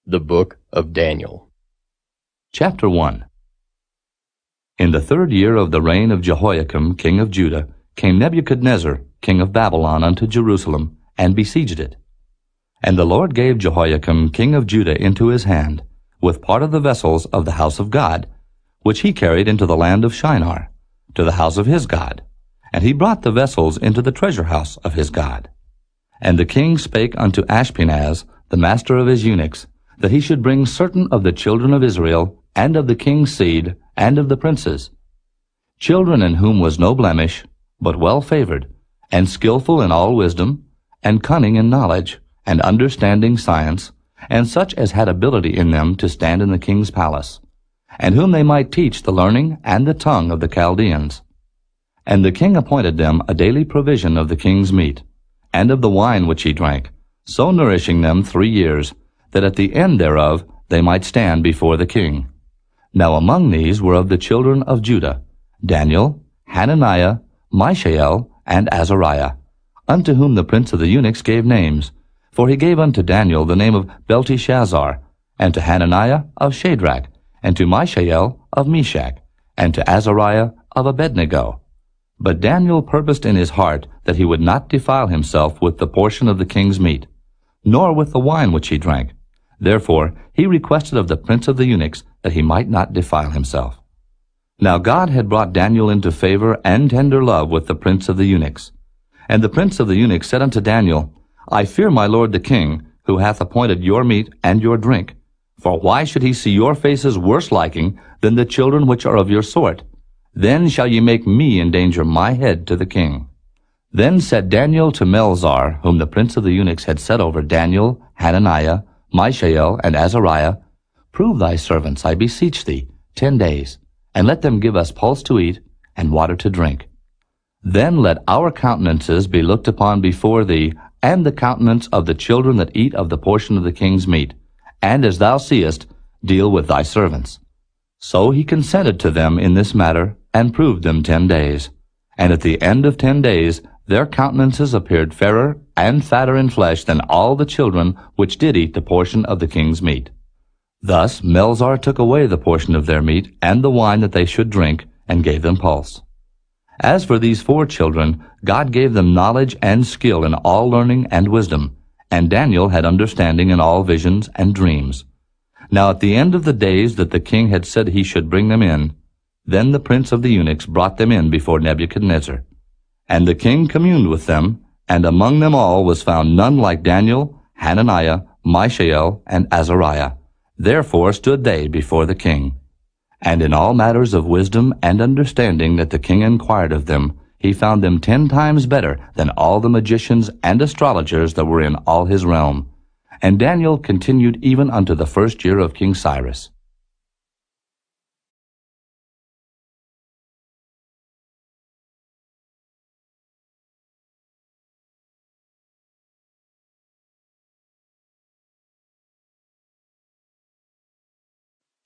The Book of Daniel. Chapter 1. In the 3rd year of the reign of Jehoiakim king of Judah came Nebuchadnezzar king of Babylon unto Jerusalem, and besieged it. And the Lord gave Jehoiakim king of Judah into his hand, with part of the vessels of the house of God, which he carried into the land of Shinar, to the house of his God. And he brought the vessels into the treasure house of his God. And the king spake unto Ashpenaz, the master of his eunuchs, that he should bring certain of the children of Israel, and of the king's seed, and of the princes, children in whom was no blemish, but well favored, and skillful in all wisdom, and cunning in knowledge, and understanding science, and such as had ability in them to stand in the king's palace, and whom they might teach the learning and the tongue of the Chaldeans. And the king appointed them a daily provision of the king's meat, and of the wine which he drank, so nourishing them 3 years, that at the end thereof they might stand before the king. Now among these were of the children of Judah, Daniel, Hananiah, Mishael, and Azariah, unto whom the prince of the eunuchs gave names. For he gave unto Daniel the name of Belteshazzar, and to Hananiah of Shadrach, and to Mishael of Meshach, and to Azariah of Abednego. But Daniel purposed in his heart that he would not defile himself with the portion of the king's meat, nor with the wine which he drank. Therefore he requested of the prince of the eunuchs that he might not defile himself. Now God had brought Daniel into favor and tender love with the prince of the eunuchs. And the prince of the eunuchs said unto Daniel, I fear my lord the king, who hath appointed your meat and your drink. For why should he see your faces worse liking than the children which are of your sort? Then shall ye make me endanger my head to the king. Then said Daniel to Melzar, whom the prince of the eunuchs had set over Daniel, Hananiah, Mishael, and Azariah, Prove thy servants, I beseech thee, 10 days, and let them give us pulse to eat, and water to drink. Then let our countenances be looked upon before thee, and the countenance of the children that eat of the portion of the king's meat, and as thou seest, deal with thy servants. So he consented to them in this matter, and proved them 10 days. And at the end of 10 days their countenances appeared fairer and fatter in flesh than all the children which did eat the portion of the king's meat. Thus Melzar took away the portion of their meat and the wine that they should drink, and gave them pulse. As for these 4 children, God gave them knowledge and skill in all learning and wisdom, and Daniel had understanding in all visions and dreams. Now at the end of the days that the king had said he should bring them in, then the prince of the eunuchs brought them in before Nebuchadnezzar. And the king communed with them, and among them all was found none like Daniel, Hananiah, Mishael, and Azariah. Therefore stood they before the king. And in all matters of wisdom and understanding that the king inquired of them, he found them 10 times better than all the magicians and astrologers that were in all his realm. And Daniel continued even unto the 1st year of King Cyrus.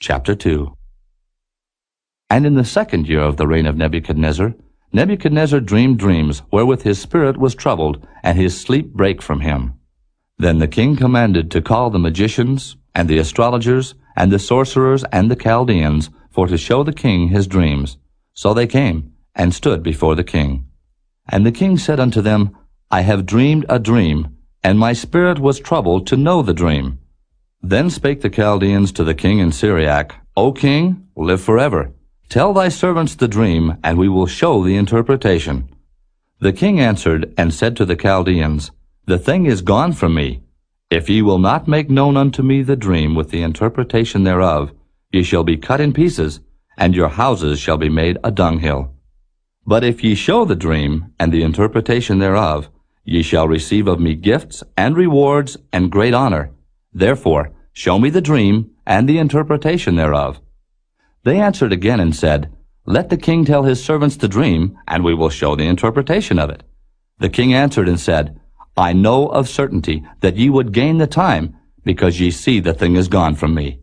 Chapter 2. And in the 2nd year of the reign of Nebuchadnezzar, Nebuchadnezzar dreamed dreams, wherewith his spirit was troubled, and his sleep brake from him. Then the king commanded to call the magicians, and the astrologers, and the sorcerers, and the Chaldeans, for to show the king his dreams. So they came, and stood before the king. And the king said unto them, I have dreamed a dream, and my spirit was troubled to know the dream. Then spake the Chaldeans to the king in Syriac, O king, live forever. Tell thy servants the dream, and we will show the interpretation. The king answered and said to the Chaldeans, The thing is gone from me. If ye will not make known unto me the dream with the interpretation thereof, ye shall be cut in pieces, and your houses shall be made a dunghill. But if ye show the dream and the interpretation thereof, ye shall receive of me gifts and rewards and great honor. Therefore show me the dream and the interpretation thereof. They answered again and said, Let the king tell his servants the dream, and we will show the interpretation of it. The king answered and said, I know of certainty that ye would gain the time, because ye see the thing is gone from me.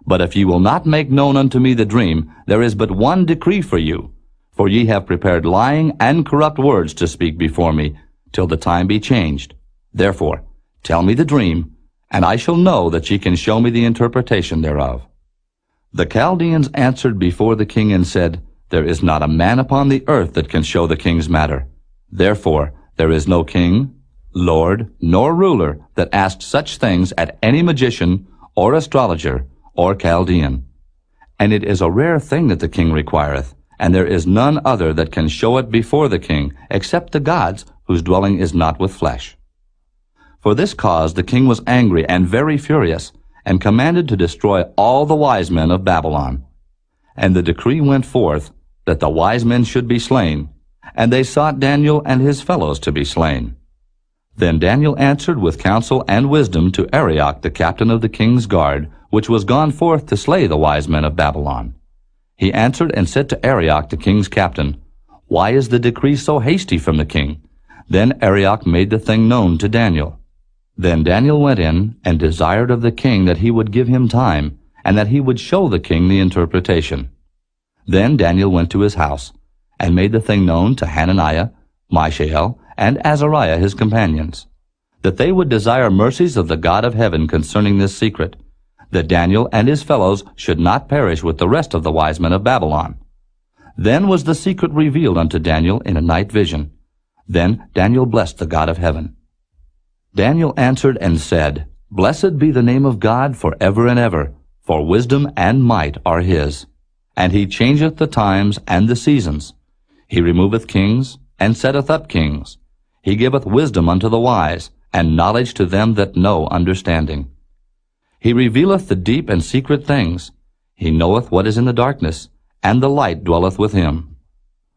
But if ye will not make known unto me the dream, there is but one decree for you. For ye have prepared lying and corrupt words to speak before me, till the time be changed. Therefore tell me the dream, and I shall know that ye can show me the interpretation thereof. The Chaldeans answered before the king and said, There is not a man upon the earth that can show the king's matter. Therefore there is no king, lord, nor ruler that asked such things at any magician, or astrologer, or Chaldean. And it is a rare thing that the king requireth, and there is none other that can show it before the king, except the gods, whose dwelling is not with flesh. For this cause the king was angry and very furious, and commanded to destroy all the wise men of Babylon. And the decree went forth that the wise men should be slain, and they sought Daniel and his fellows to be slain. Then Daniel answered with counsel and wisdom to Arioch the captain of the king's guard, which was gone forth to slay the wise men of Babylon. He answered and said to Arioch the king's captain, Why is the decree so hasty from the king? Then Arioch made the thing known to Daniel. Then Daniel went in and desired of the king that he would give him time, and that he would show the king the interpretation. Then Daniel went to his house, and made the thing known to Hananiah, Mishael, and Azariah his companions, that they would desire mercies of the God of heaven concerning this secret, that Daniel and his fellows should not perish with the rest of the wise men of Babylon. Then was the secret revealed unto Daniel in a night vision. Then Daniel blessed the God of heaven. Daniel answered and said, Blessed be the name of God for ever and ever, for wisdom and might are his. And he changeth the times and the seasons. He removeth kings, and setteth up kings. He giveth wisdom unto the wise, and knowledge to them that know understanding. He revealeth the deep and secret things. He knoweth what is in the darkness, and the light dwelleth with him.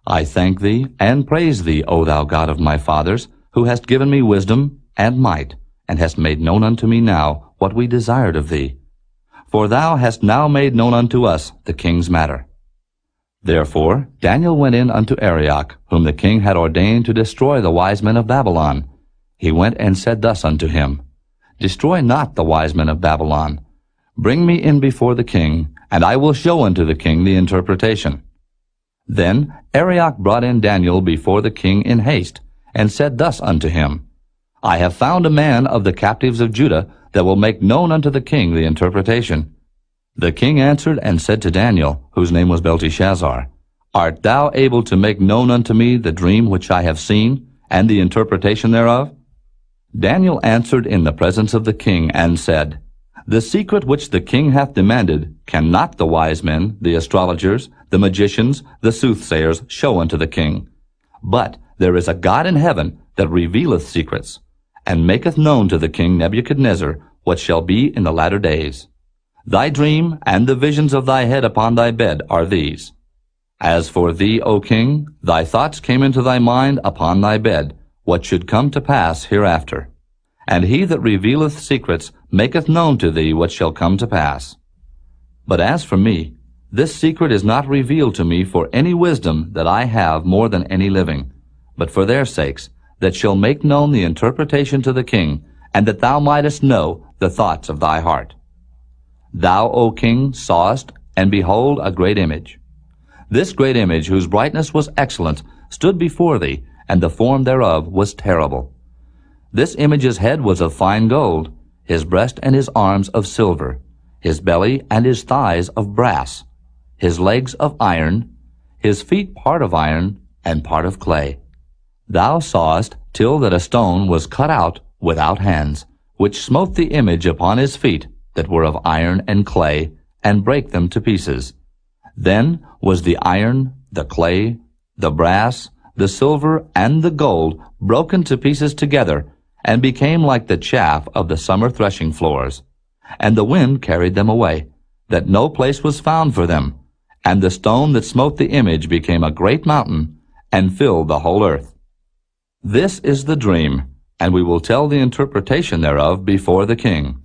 I thank thee, and praise thee, O thou God of my fathers, who hast given me wisdom and might, and hast made known unto me now what we desired of thee. For thou hast now made known unto us the king's matter. Therefore Daniel went in unto Arioch, whom the king had ordained to destroy the wise men of Babylon. He went and said thus unto him, Destroy not the wise men of Babylon. Bring me in before the king, and I will show unto the king the interpretation. Then Arioch brought in Daniel before the king in haste, and said thus unto him, I have found a man of the captives of Judah that will make known unto the king the interpretation. The king answered and said to Daniel, whose name was Belteshazzar, Art thou able to make known unto me the dream which I have seen, and the interpretation thereof? Daniel answered in the presence of the king, and said, The secret which the king hath demanded cannot the wise men, the astrologers, the magicians, the soothsayers show unto the king. But there is a God in heaven that revealeth secrets, and maketh known to the king Nebuchadnezzar what shall be in the latter days. Thy dream and the visions of thy head upon thy bed are these. As for thee, O king, thy thoughts came into thy mind upon thy bed, what should come to pass hereafter. And he that revealeth secrets maketh known to thee what shall come to pass. But as for me, this secret is not revealed to me for any wisdom that I have more than any living, but for their sakes, that shall make known the interpretation to the king, and that thou mightest know the thoughts of thy heart. Thou, O king, sawest, and behold, a great image. This great image, whose brightness was excellent, stood before thee, and the form thereof was terrible. This image's head was of fine gold, his breast and his arms of silver, his belly and his thighs of brass, his legs of iron, his feet part of iron, and part of clay. Thou sawest till that a stone was cut out without hands, which smote the image upon his feet that were of iron and clay, and brake them to pieces. Then was the iron, the clay, the brass, the silver, and the gold broken to pieces together, and became like the chaff of the summer threshing floors. And the wind carried them away, that no place was found for them. And the stone that smote the image became a great mountain, and filled the whole earth. This is the dream, and we will tell the interpretation thereof before the king.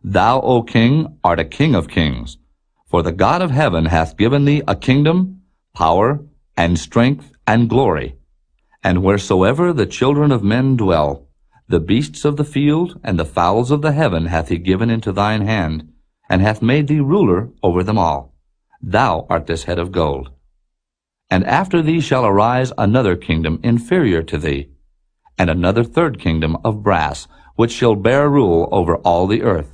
Thou, O king, art a king of kings, for the God of heaven hath given thee a kingdom, power, and strength, and glory. And wheresoever the children of men dwell, the beasts of the field and the fowls of the heaven hath he given into thine hand, and hath made thee ruler over them all. Thou art this head of gold. And after thee shall arise another kingdom inferior to thee, and another third kingdom of brass, which shall bear rule over all the earth.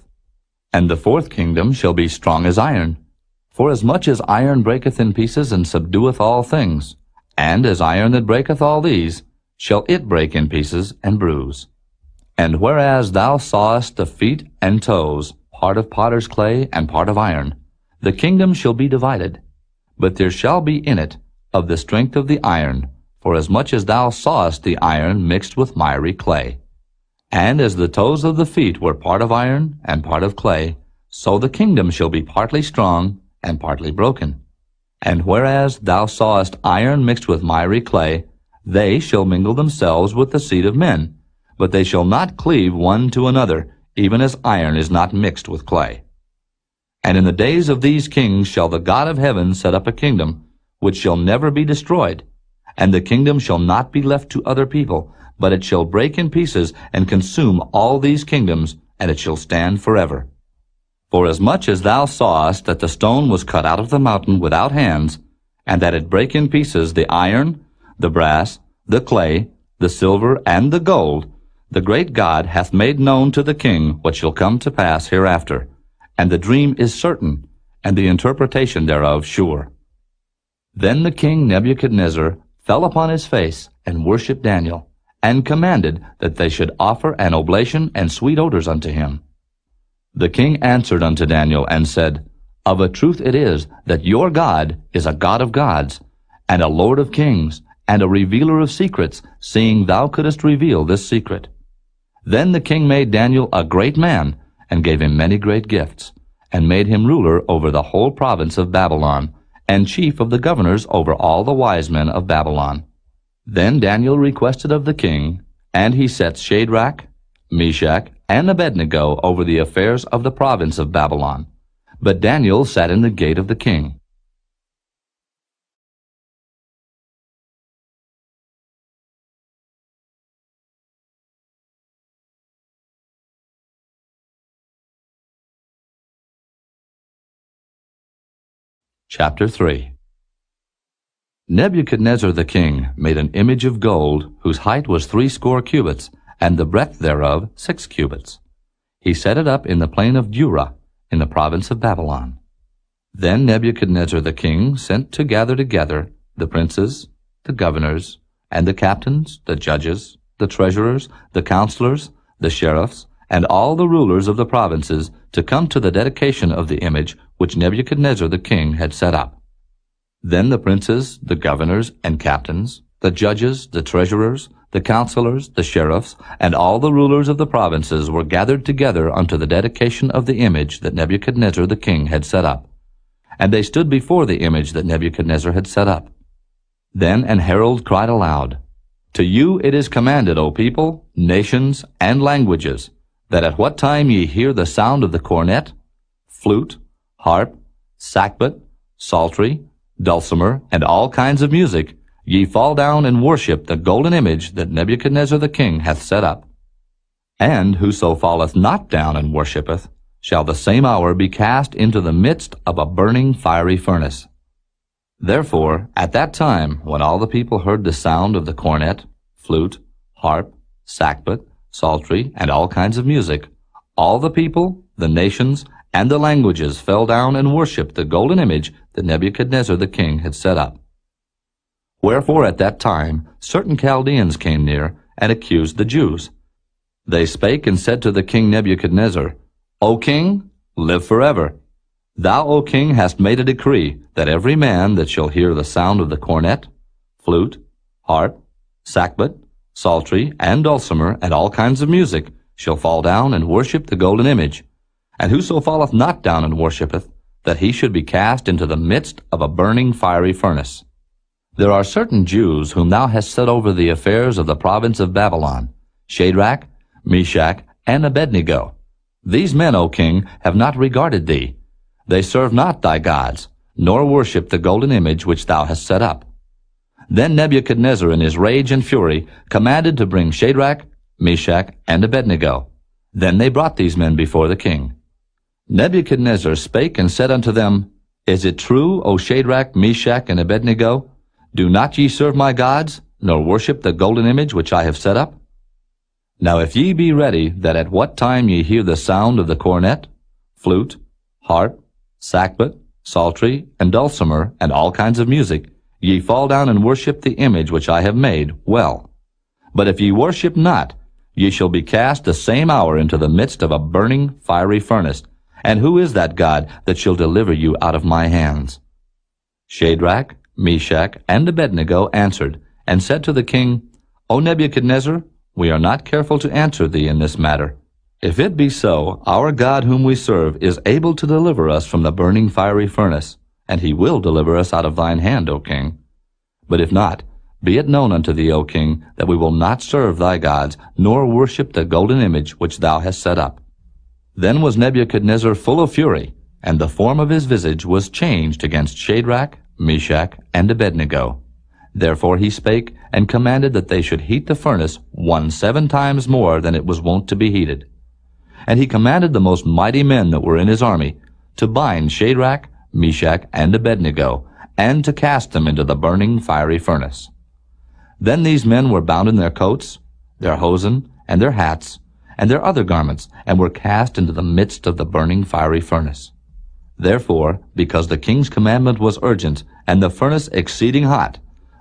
And the fourth kingdom shall be strong as iron. For as much as iron breaketh in pieces and subdueth all things, and as iron that breaketh all these, shall it break in pieces and bruise. And whereas thou sawest the feet and toes, part of potter's clay and part of iron, the kingdom shall be divided. But there shall be in it of the strength of the iron, for as much as thou sawest the iron mixed with miry clay. And as the toes of the feet were part of iron and part of clay, so the kingdom shall be partly strong and partly broken. And whereas thou sawest iron mixed with miry clay, they shall mingle themselves with the seed of men, but they shall not cleave one to another, even as iron is not mixed with clay. And in the days of these kings shall the God of heaven set up a kingdom, which shall never be destroyed, and the kingdom shall not be left to other people, but it shall break in pieces and consume all these kingdoms, and it shall stand forever. For as much as thou sawest that the stone was cut out of the mountain without hands, and that it brake in pieces the iron, the brass, the clay, the silver, and the gold, the great God hath made known to the king what shall come to pass hereafter. And the dream is certain, and the interpretation thereof sure. Then the king Nebuchadnezzar fell upon his face, and worshipped Daniel, and commanded that they should offer an oblation and sweet odors unto him. The king answered unto Daniel, and said, Of a truth it is, that your God is a God of gods, and a Lord of kings, and a revealer of secrets, seeing thou couldest reveal this secret. Then the king made Daniel a great man, and gave him many great gifts, and made him ruler over the whole province of Babylon, and chief of the governors over all the wise men of Babylon. Then Daniel requested of the king, and he set Shadrach, Meshach, and Abednego over the affairs of the province of Babylon. But Daniel sat in the gate of the king. Chapter 3. Nebuchadnezzar the king made an image of gold, whose height was 60 cubits, and the breadth thereof 6 cubits. He set it up in the plain of Dura, in the province of Babylon. Then Nebuchadnezzar the king sent to gather together the princes, the governors, and the captains, the judges, the treasurers, the counselors, the sheriffs, and all the rulers of the provinces to come to the dedication of the image which Nebuchadnezzar the king had set up. Then the princes, the governors, and captains, the judges, the treasurers, the counselors, the sheriffs, and all the rulers of the provinces were gathered together unto the dedication of the image that Nebuchadnezzar the king had set up. And they stood before the image that Nebuchadnezzar had set up. Then an herald cried aloud, To you it is commanded, O people, nations, and languages, that at what time ye hear the sound of the cornet, flute, harp, sackbut, psaltery, dulcimer, and all kinds of music, ye fall down and worship the golden image that Nebuchadnezzar the king hath set up. And whoso falleth not down and worshippeth, shall the same hour be cast into the midst of a burning fiery furnace. Therefore, at that time, when all the people heard the sound of the cornet, flute, harp, sackbut, psaltery, and all kinds of music, all the people, the nations, and the languages fell down and worshipped the golden image that Nebuchadnezzar the king had set up. Wherefore at that time certain Chaldeans came near, and accused the Jews. They spake and said to the king Nebuchadnezzar, O king, live forever. Thou, O king, hast made a decree that every man that shall hear the sound of the cornet, flute, harp, sackbut, psaltery, and dulcimer, and all kinds of music, shall fall down and worship the golden image. And whoso falleth not down and worshippeth, that he should be cast into the midst of a burning fiery furnace. There are certain Jews whom thou hast set over the affairs of the province of Babylon, Shadrach, Meshach, and Abednego. These men, O king, have not regarded thee. They serve not thy gods, nor worship the golden image which thou hast set up. Then Nebuchadnezzar in his rage and fury commanded to bring Shadrach, Meshach, and Abednego. Then they brought these men before the king. Nebuchadnezzar spake and said unto them, Is it true, O Shadrach, Meshach, and Abednego? Do not ye serve my gods, nor worship the golden image which I have set up? Now if ye be ready, that at what time ye hear the sound of the cornet, flute, harp, sackbut, psaltery, and dulcimer, and all kinds of music, ye fall down and worship the image which I have made, well. But if ye worship not, ye shall be cast the same hour into the midst of a burning fiery furnace. And who is that God that shall deliver you out of my hands? Shadrach, Meshach, and Abednego answered, and said to the king, O Nebuchadnezzar, we are not careful to answer thee in this matter. If it be so, our God whom we serve is able to deliver us from the burning fiery furnace, and he will deliver us out of thine hand, O king. But if not, be it known unto thee, O king, that we will not serve thy gods, nor worship the golden image which thou hast set up. Then was Nebuchadnezzar full of fury, and the form of his visage was changed against Shadrach, Meshach, and Abednego. Therefore he spake, and commanded that they should heat the furnace 7 times more than it was wont to be heated. And he commanded the most mighty men that were in his army to bind Shadrach, Meshach, and Abednego, and to cast them into the burning fiery furnace. Then these men were bound in their coats, their hosen, and their hats, and their other garments, and were cast into the midst of the burning fiery furnace. Therefore, because the king's commandment was urgent, and the furnace exceeding hot,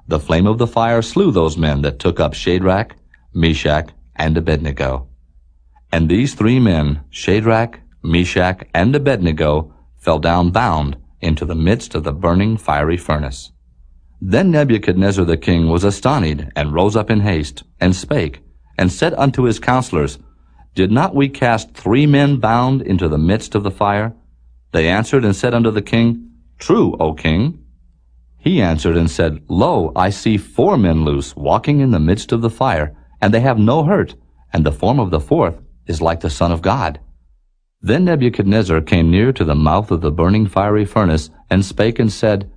the flame of the fire slew those men that took up Shadrach, Meshach, and Abednego. And these 3 men, Shadrach, Meshach, and Abednego, fell down bound into the midst of the burning fiery furnace. Then Nebuchadnezzar the king was astonished, and rose up in haste, and spake, and said unto his counselors, Did not we cast 3 men bound into the midst of the fire? They answered and said unto the king, True, O king. He answered and said, Lo, I see 4 men loose, walking in the midst of the fire, and they have no hurt, and the form of the 4th is like the Son of God. Then Nebuchadnezzar came near to the mouth of the burning fiery furnace, and spake and said,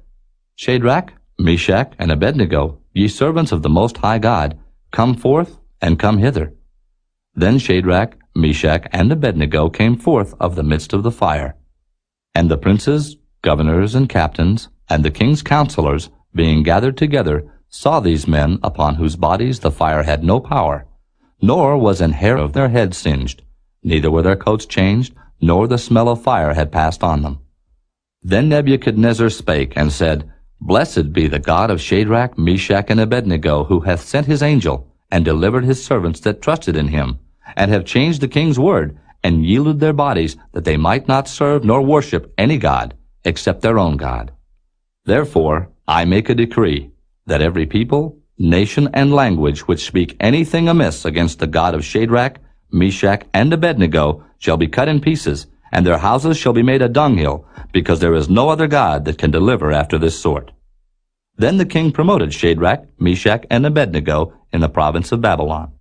Shadrach, Meshach, and Abednego, ye servants of the Most High God, come forth, and come hither. Then Shadrach, Meshach, and Abednego came forth of the midst of the fire. And the princes, governors, and captains, and the king's counselors, being gathered together, saw these men upon whose bodies the fire had no power, nor was an hair of their head singed, neither were their coats changed, nor the smell of fire had passed on them. Then Nebuchadnezzar spake and said, Blessed be the God of Shadrach, Meshach, and Abednego, who hath sent his angel, and delivered his servants that trusted in him, and have changed the king's word, and yielded their bodies, that they might not serve nor worship any god, except their own God. Therefore I make a decree, that every people, nation, and language which speak anything amiss against the God of Shadrach, Meshach, and Abednego shall be cut in pieces, and their houses shall be made a dunghill, because there is no other God that can deliver after this sort. Then the king promoted Shadrach, Meshach, and Abednego in the province of Babylon.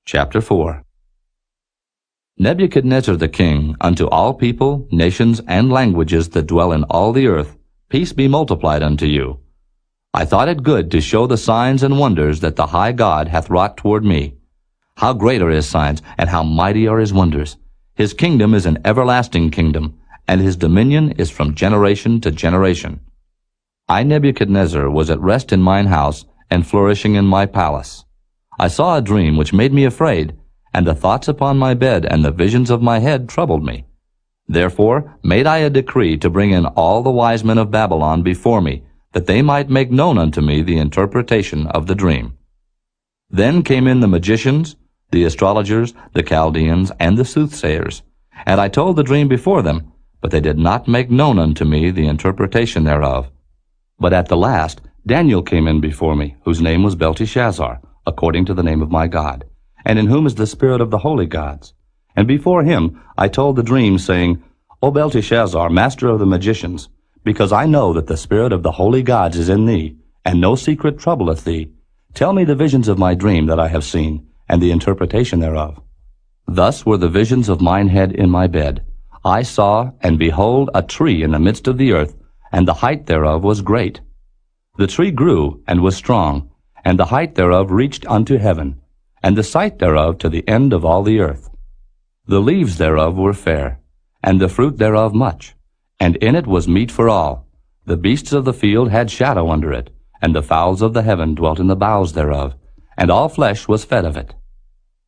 Chapter 4. Nebuchadnezzar the king, unto all people, nations, and languages that dwell in all the earth, peace be multiplied unto you. I thought it good to show the signs and wonders that the high God hath wrought toward me. How great are his signs, and how mighty are his wonders! His kingdom is an everlasting kingdom, and his dominion is from generation to generation. I, Nebuchadnezzar, was at rest in mine house, and flourishing in my palace. I saw a dream which made me afraid, and the thoughts upon my bed and the visions of my head troubled me. Therefore made I a decree to bring in all the wise men of Babylon before me, that they might make known unto me the interpretation of the dream. Then came in the magicians, the astrologers, the Chaldeans, and the soothsayers, and I told the dream before them, but they did not make known unto me the interpretation thereof. But at the last Daniel came in before me, whose name was Belteshazzar, according to the name of my God, and in whom is the spirit of the holy gods. And before him I told the dream, saying, O Belteshazzar, master of the magicians, because I know that the spirit of the holy gods is in thee, and no secret troubleth thee, tell me the visions of my dream that I have seen, and the interpretation thereof. Thus were the visions of mine head in my bed. I saw, and behold, a tree in the midst of the earth, and the height thereof was great. The tree grew, and was strong, and the height thereof reached unto heaven, and the sight thereof to the end of all the earth. The leaves thereof were fair, and the fruit thereof much, and in it was meat for all. The beasts of the field had shadow under it, and the fowls of the heaven dwelt in the boughs thereof, and all flesh was fed of it.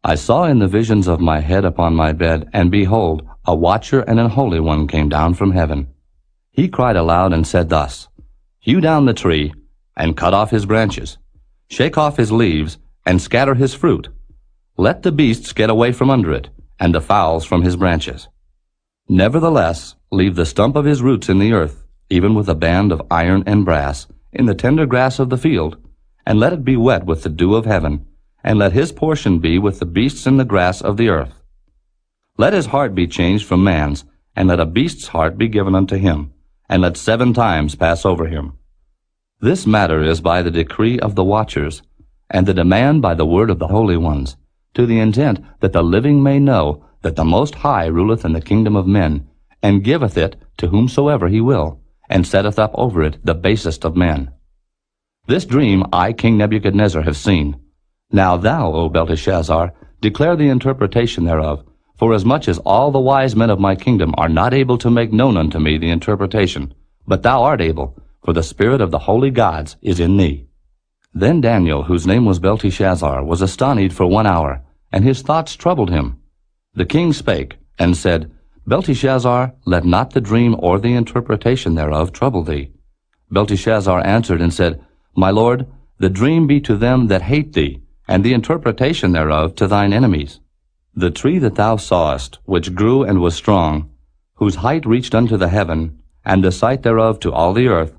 I saw in the visions of my head upon my bed, and behold, a watcher and an holy one came down from heaven. He cried aloud and said thus, Hew down the tree, and cut off his branches. Shake off his leaves, and scatter his fruit. Let the beasts get away from under it, and the fowls from his branches. Nevertheless, leave the stump of his roots in the earth, even with a band of iron and brass, in the tender grass of the field, and let it be wet with the dew of heaven, and let his portion be with the beasts in the grass of the earth. Let his heart be changed from man's, and let a beast's heart be given unto him, and let 7 times pass over him. This matter is by the decree of the watchers, and the demand by the word of the holy ones, to the intent that the living may know that the Most High ruleth in the kingdom of men, and giveth it to whomsoever he will, and setteth up over it the basest of men. This dream I, King Nebuchadnezzar, have seen. Now thou, O Belteshazzar, declare the interpretation thereof, forasmuch as all the wise men of my kingdom are not able to make known unto me the interpretation, but thou art able, for the spirit of the holy gods is in thee. Then Daniel, whose name was Belteshazzar, was astonied for 1 hour, and his thoughts troubled him. The king spake, and said, Belteshazzar, let not the dream or the interpretation thereof trouble thee. Belteshazzar answered and said, My lord, the dream be to them that hate thee, and the interpretation thereof to thine enemies. The tree that thou sawest, which grew and was strong, whose height reached unto the heaven, and the sight thereof to all the earth,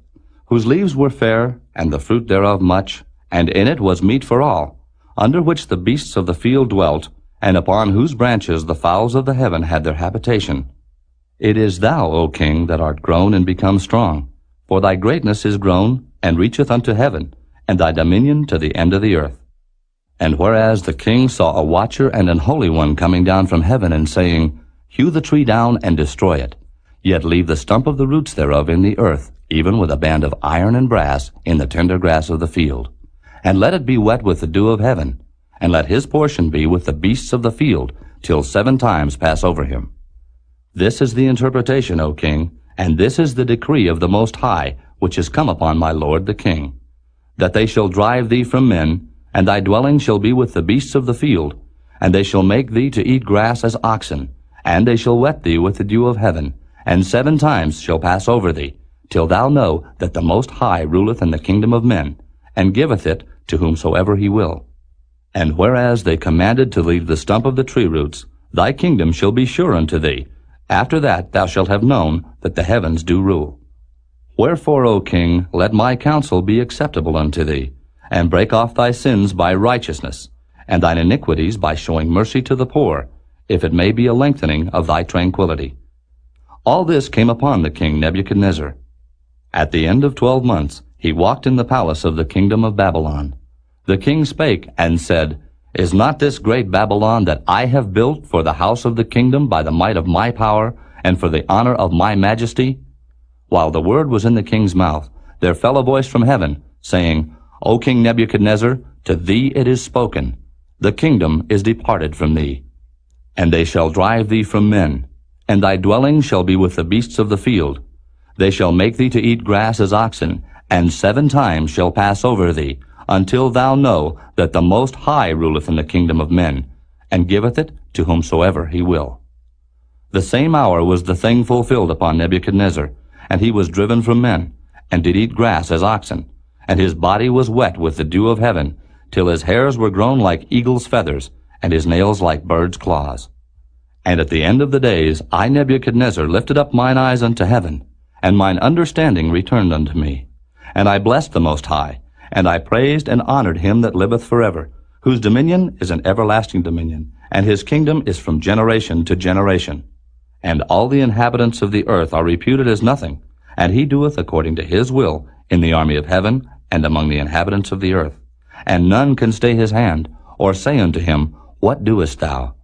whose leaves were fair, and the fruit thereof much, and in it was meat for all, under which the beasts of the field dwelt, and upon whose branches the fowls of the heaven had their habitation. It is thou, O king, that art grown and become strong, for thy greatness is grown, and reacheth unto heaven, and thy dominion to the end of the earth. And whereas the king saw a watcher and an holy one coming down from heaven, and saying, Hew the tree down and destroy it, yet leave the stump of the roots thereof in the earth, even with a band of iron and brass in the tender grass of the field, and let it be wet with the dew of heaven, and let his portion be with the beasts of the field, till 7 times pass over him. This is the interpretation, O king, and this is the decree of the Most High, which is come upon my lord the king, that they shall drive thee from men, and thy dwelling shall be with the beasts of the field, and they shall make thee to eat grass as oxen, and they shall wet thee with the dew of heaven, and 7 times shall pass over thee, till thou know that the Most High ruleth in the kingdom of men, and giveth it to whomsoever he will. And whereas they commanded to leave the stump of the tree roots, thy kingdom shall be sure unto thee. After that thou shalt have known that the heavens do rule. Wherefore, O king, let my counsel be acceptable unto thee, and break off thy sins by righteousness, and thine iniquities by showing mercy to the poor, if it may be a lengthening of thy tranquility. All this came upon the king Nebuchadnezzar. At the end of 12 months he walked in the palace of the kingdom of Babylon. The king spake and said, Is not this great Babylon that I have built for the house of the kingdom by the might of my power, and for the honor of my majesty? While the word was in the king's mouth, there fell a voice from heaven, saying, O King Nebuchadnezzar, to thee it is spoken, the kingdom is departed from thee. And they shall drive thee from men, and thy dwelling shall be with the beasts of the field. They shall make thee to eat grass as oxen, and 7 times shall pass over thee, until thou know that the Most High ruleth in the kingdom of men, and giveth it to whomsoever he will. The same hour was the thing fulfilled upon Nebuchadnezzar, and he was driven from men, and did eat grass as oxen, and his body was wet with the dew of heaven, till his hairs were grown like eagle's feathers, and his nails like birds' claws. And at the end of the days I, Nebuchadnezzar, lifted up mine eyes unto heaven, and mine understanding returned unto me. And I blessed the Most High, and I praised and honored him that liveth forever, whose dominion is an everlasting dominion, and his kingdom is from generation to generation. And all the inhabitants of the earth are reputed as nothing, and he doeth according to his will in the army of heaven and among the inhabitants of the earth. And none can stay his hand, or say unto him, What doest thou?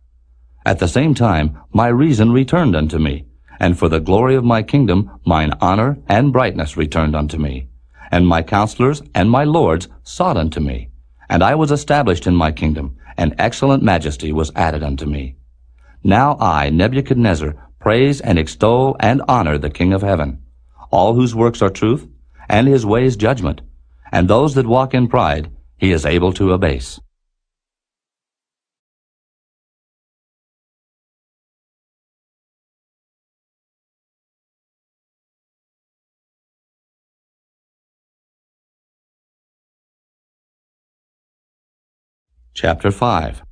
At the same time my reason returned unto me, and for the glory of my kingdom mine honor and brightness returned unto me. And my counselors and my lords sought unto me, and I was established in my kingdom, and excellent majesty was added unto me. Now I, Nebuchadnezzar, praise and extol and honor the King of heaven, all whose works are truth, and his ways judgment, and those that walk in pride he is able to abase. Chapter 5.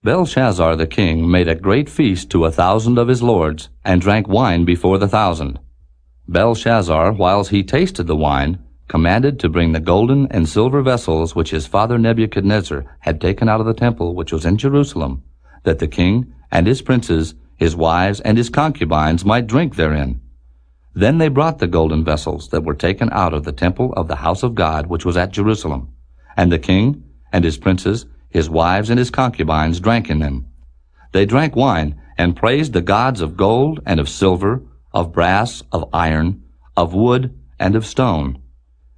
Belshazzar the king made a great feast to 1,000 of his lords, and drank wine before the 1,000. Belshazzar, whiles he tasted the wine, commanded to bring the golden and silver vessels which his father Nebuchadnezzar had taken out of the temple which was in Jerusalem, that the king and his princes, his wives, and his concubines might drink therein. Then they brought the golden vessels that were taken out of the temple of the house of God which was at Jerusalem, and the king and his princes, his wives, and his concubines drank in them. They drank wine, and praised the gods of gold, and of silver, of brass, of iron, of wood, and of stone.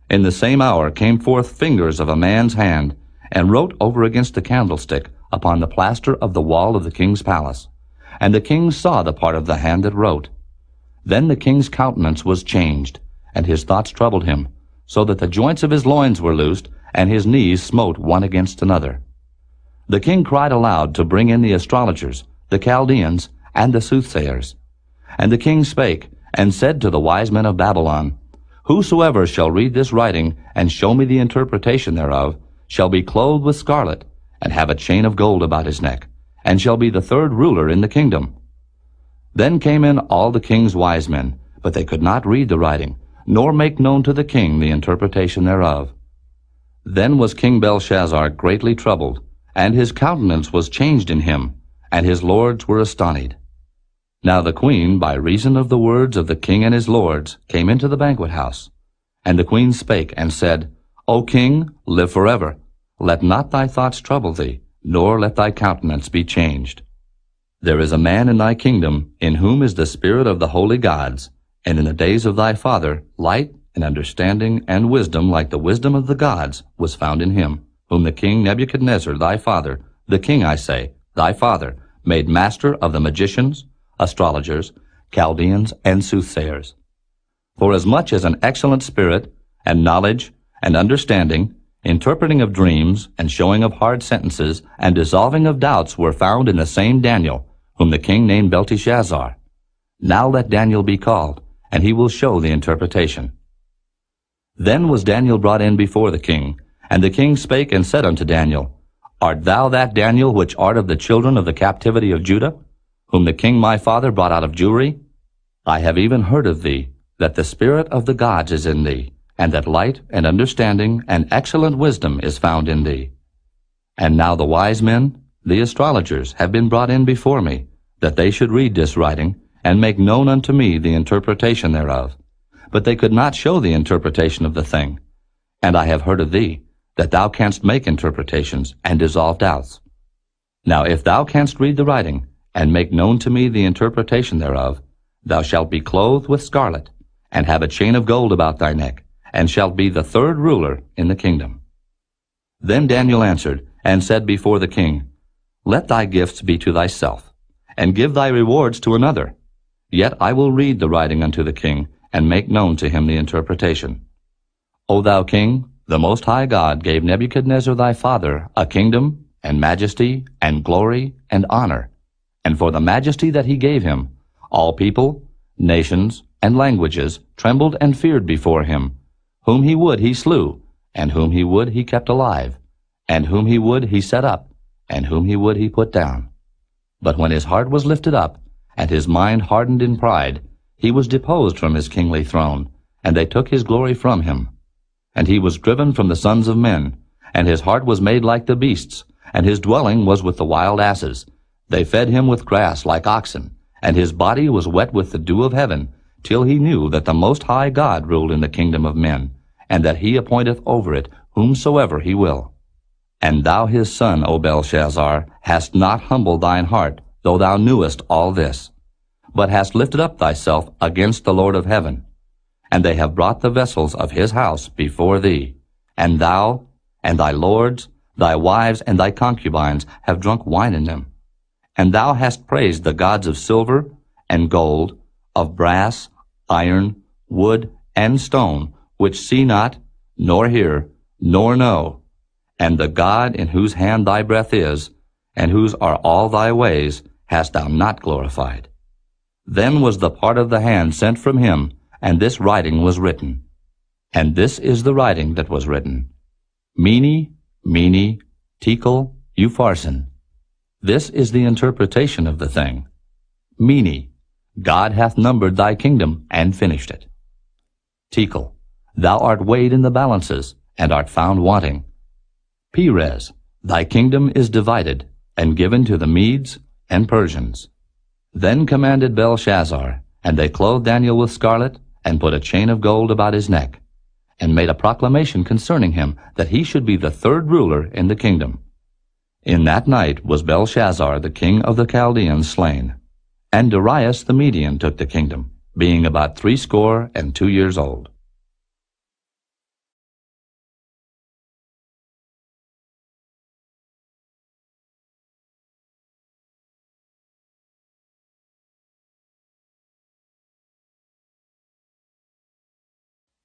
In the same hour came forth fingers of a man's hand, and wrote over against the candlestick upon the plaster of the wall of the king's palace. And the king saw the part of the hand that wrote. Then the king's countenance was changed, and his thoughts troubled him, so that the joints of his loins were loosed, and his knees smote one against another. The king cried aloud to bring in the astrologers, the Chaldeans, and the soothsayers. And the king spake, and said to the wise men of Babylon, Whosoever shall read this writing, and show me the interpretation thereof, shall be clothed with scarlet, and have a chain of gold about his neck, and shall be the third ruler in the kingdom. Then came in all the king's wise men, but they could not read the writing, nor make known to the king the interpretation thereof. Then was King Belshazzar greatly troubled, and his countenance was changed in him, and his lords were astonied. Now the queen, by reason of the words of the king and his lords, came into the banquet house. And the queen spake, and said, O king, live forever. Let not thy thoughts trouble thee, nor let thy countenance be changed. There is a man in thy kingdom, in whom is the spirit of the holy gods, and in the days of thy father light and understanding and wisdom like the wisdom of the gods was found in him, whom the king Nebuchadnezzar thy father, the king I say, thy father, made master of the magicians, astrologers, Chaldeans, and soothsayers. Forasmuch as an excellent spirit, and knowledge, and understanding, interpreting of dreams, and showing of hard sentences, and dissolving of doubts were found in the same Daniel, whom the king named Belteshazzar. Now let Daniel be called, and he will show the interpretation. Then was Daniel brought in before the king, and the king spake and said unto Daniel, Art thou that Daniel which art of the children of the captivity of Judah, whom the king my father brought out of Jewry? I have even heard of thee, that the spirit of the gods is in thee, and that light and understanding and excellent wisdom is found in thee. And now the wise men, the astrologers, have been brought in before me, that they should read this writing, and make known unto me the interpretation thereof. But they could not show the interpretation of the thing. And I have heard of thee, that thou canst make interpretations, and dissolve doubts. Now if thou canst read the writing, and make known to me the interpretation thereof, thou shalt be clothed with scarlet, and have a chain of gold about thy neck, and shalt be the third ruler in the kingdom. Then Daniel answered, and said before the king, Let thy gifts be to thyself, and give thy rewards to another. Yet I will read the writing unto the king, and make known to him the interpretation. O thou king, the Most High God gave Nebuchadnezzar thy father a kingdom, and majesty, and glory, and honor. And for the majesty that he gave him, all people, nations, and languages trembled and feared before him. Whom he would he slew, and whom he would he kept alive, and whom he would he set up, and whom he would he put down. But when his heart was lifted up, and his mind hardened in pride, he was deposed from his kingly throne, and they took his glory from him. And he was driven from the sons of men, and his heart was made like the beasts, and his dwelling was with the wild asses. They fed him with grass like oxen, and his body was wet with the dew of heaven, till he knew that the Most High God ruled in the kingdom of men, and that he appointeth over it whomsoever he will. And thou his son, O Belshazzar, hast not humbled thine heart, though thou knewest all this, but hast lifted up thyself against the Lord of heaven. And they have brought the vessels of his house before thee, and thou, and thy lords, Thy wives and thy concubines have drunk wine in them. And thou hast praised the gods of silver and gold, of brass, iron, wood, and stone, which see not, nor hear, nor know. And the God in whose hand thy breath is, and whose are all thy ways, hast thou not glorified. Then was the part of the hand sent from him, and this writing was written. And this is the writing that was written. Mene, Mene, Tekel, Upharsin. This is the interpretation of the thing. Mene, God hath numbered thy kingdom and finished it. Tekel, thou art weighed in the balances, and art found wanting. Peres, thy kingdom is divided, and given to the Medes and Persians. Then commanded Belshazzar, and they clothed Daniel with scarlet, and put a chain of gold about his neck, and made a proclamation concerning him, that he should be the third ruler in the kingdom. In that night was Belshazzar the king of the Chaldeans slain, and Darius the Median took the kingdom, being about 62 years old.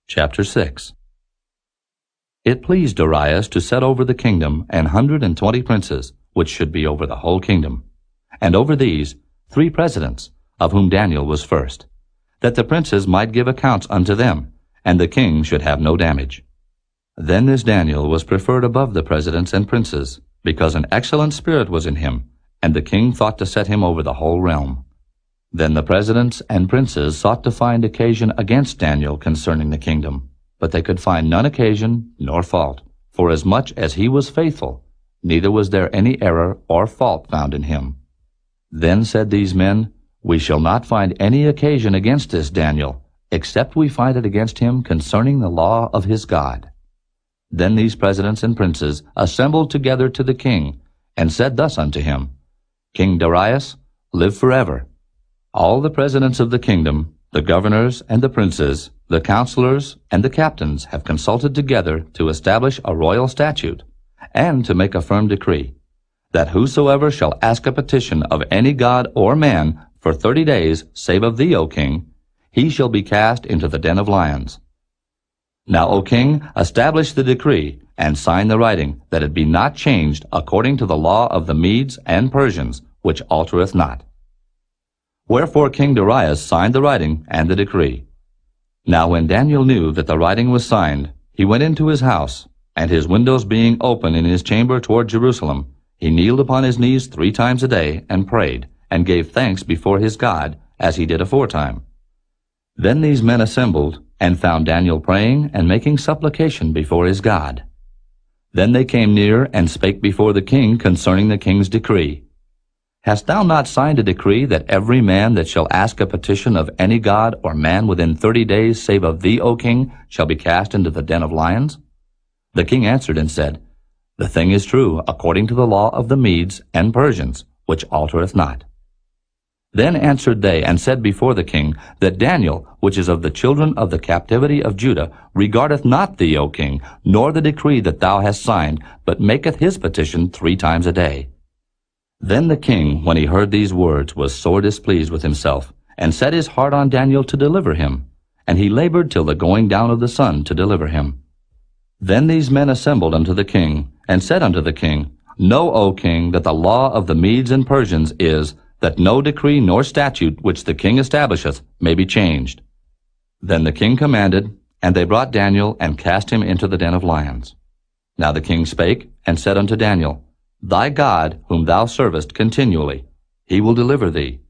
Chapter 6. It pleased Darius to set over the kingdom 120 princes, which should be over the whole kingdom, and over these 3 presidents, of whom Daniel was first, that the princes might give accounts unto them, and the king should have no damage. Then this Daniel was preferred above the presidents and princes, because an excellent spirit was in him, and the king thought to set him over the whole realm. Then the presidents and princes sought to find occasion against Daniel concerning the kingdom, but they could find none occasion nor fault, forasmuch as he was faithful, neither was there any error or fault found in him. Then said these men, We shall not find any occasion against this Daniel, except we find it against him concerning the law of his God. Then these presidents and princes assembled together to the king, and said thus unto him, King Darius, live forever. All the presidents of the kingdom, the governors and the princes, the counselors and the captains have consulted together to establish a royal statute, and to make a firm decree, that whosoever shall ask a petition of any god or man for 30 days, save of thee, O king, he shall be cast into the den of lions. Now, O king, establish the decree, and sign the writing, that it be not changed according to the law of the Medes and Persians, which altereth not. Wherefore King Darius signed the writing and the decree. Now when Daniel knew that the writing was signed, he went into his house, and his windows being open in his chamber toward Jerusalem, he kneeled upon his knees 3 times a day, and prayed, and gave thanks before his God, as he did aforetime. Then these men assembled, and found Daniel praying and making supplication before his God. Then they came near, and spake before the king concerning the king's decree. Hast thou not signed a decree that every man that shall ask a petition of any god or man within 30 days, save of thee, O king, shall be cast into the den of lions? The king answered and said, The thing is true, according to the law of the Medes and Persians, which altereth not. Then answered they and said before the king, that Daniel, which is of the children of the captivity of Judah, regardeth not thee, O king, nor the decree that thou hast signed, but maketh his petition 3 times a day. Then the king, when he heard these words, was sore displeased with himself, and set his heart on Daniel to deliver him, and he labored till the going down of the sun to deliver him. Then these men assembled unto the king, and said unto the king, Know, O king, that the law of the Medes and Persians is, that no decree nor statute which the king establisheth may be changed. Then the king commanded, and they brought Daniel, and cast him into the den of lions. Now the king spake, and said unto Daniel, Thy God, whom thou servest continually, he will deliver thee.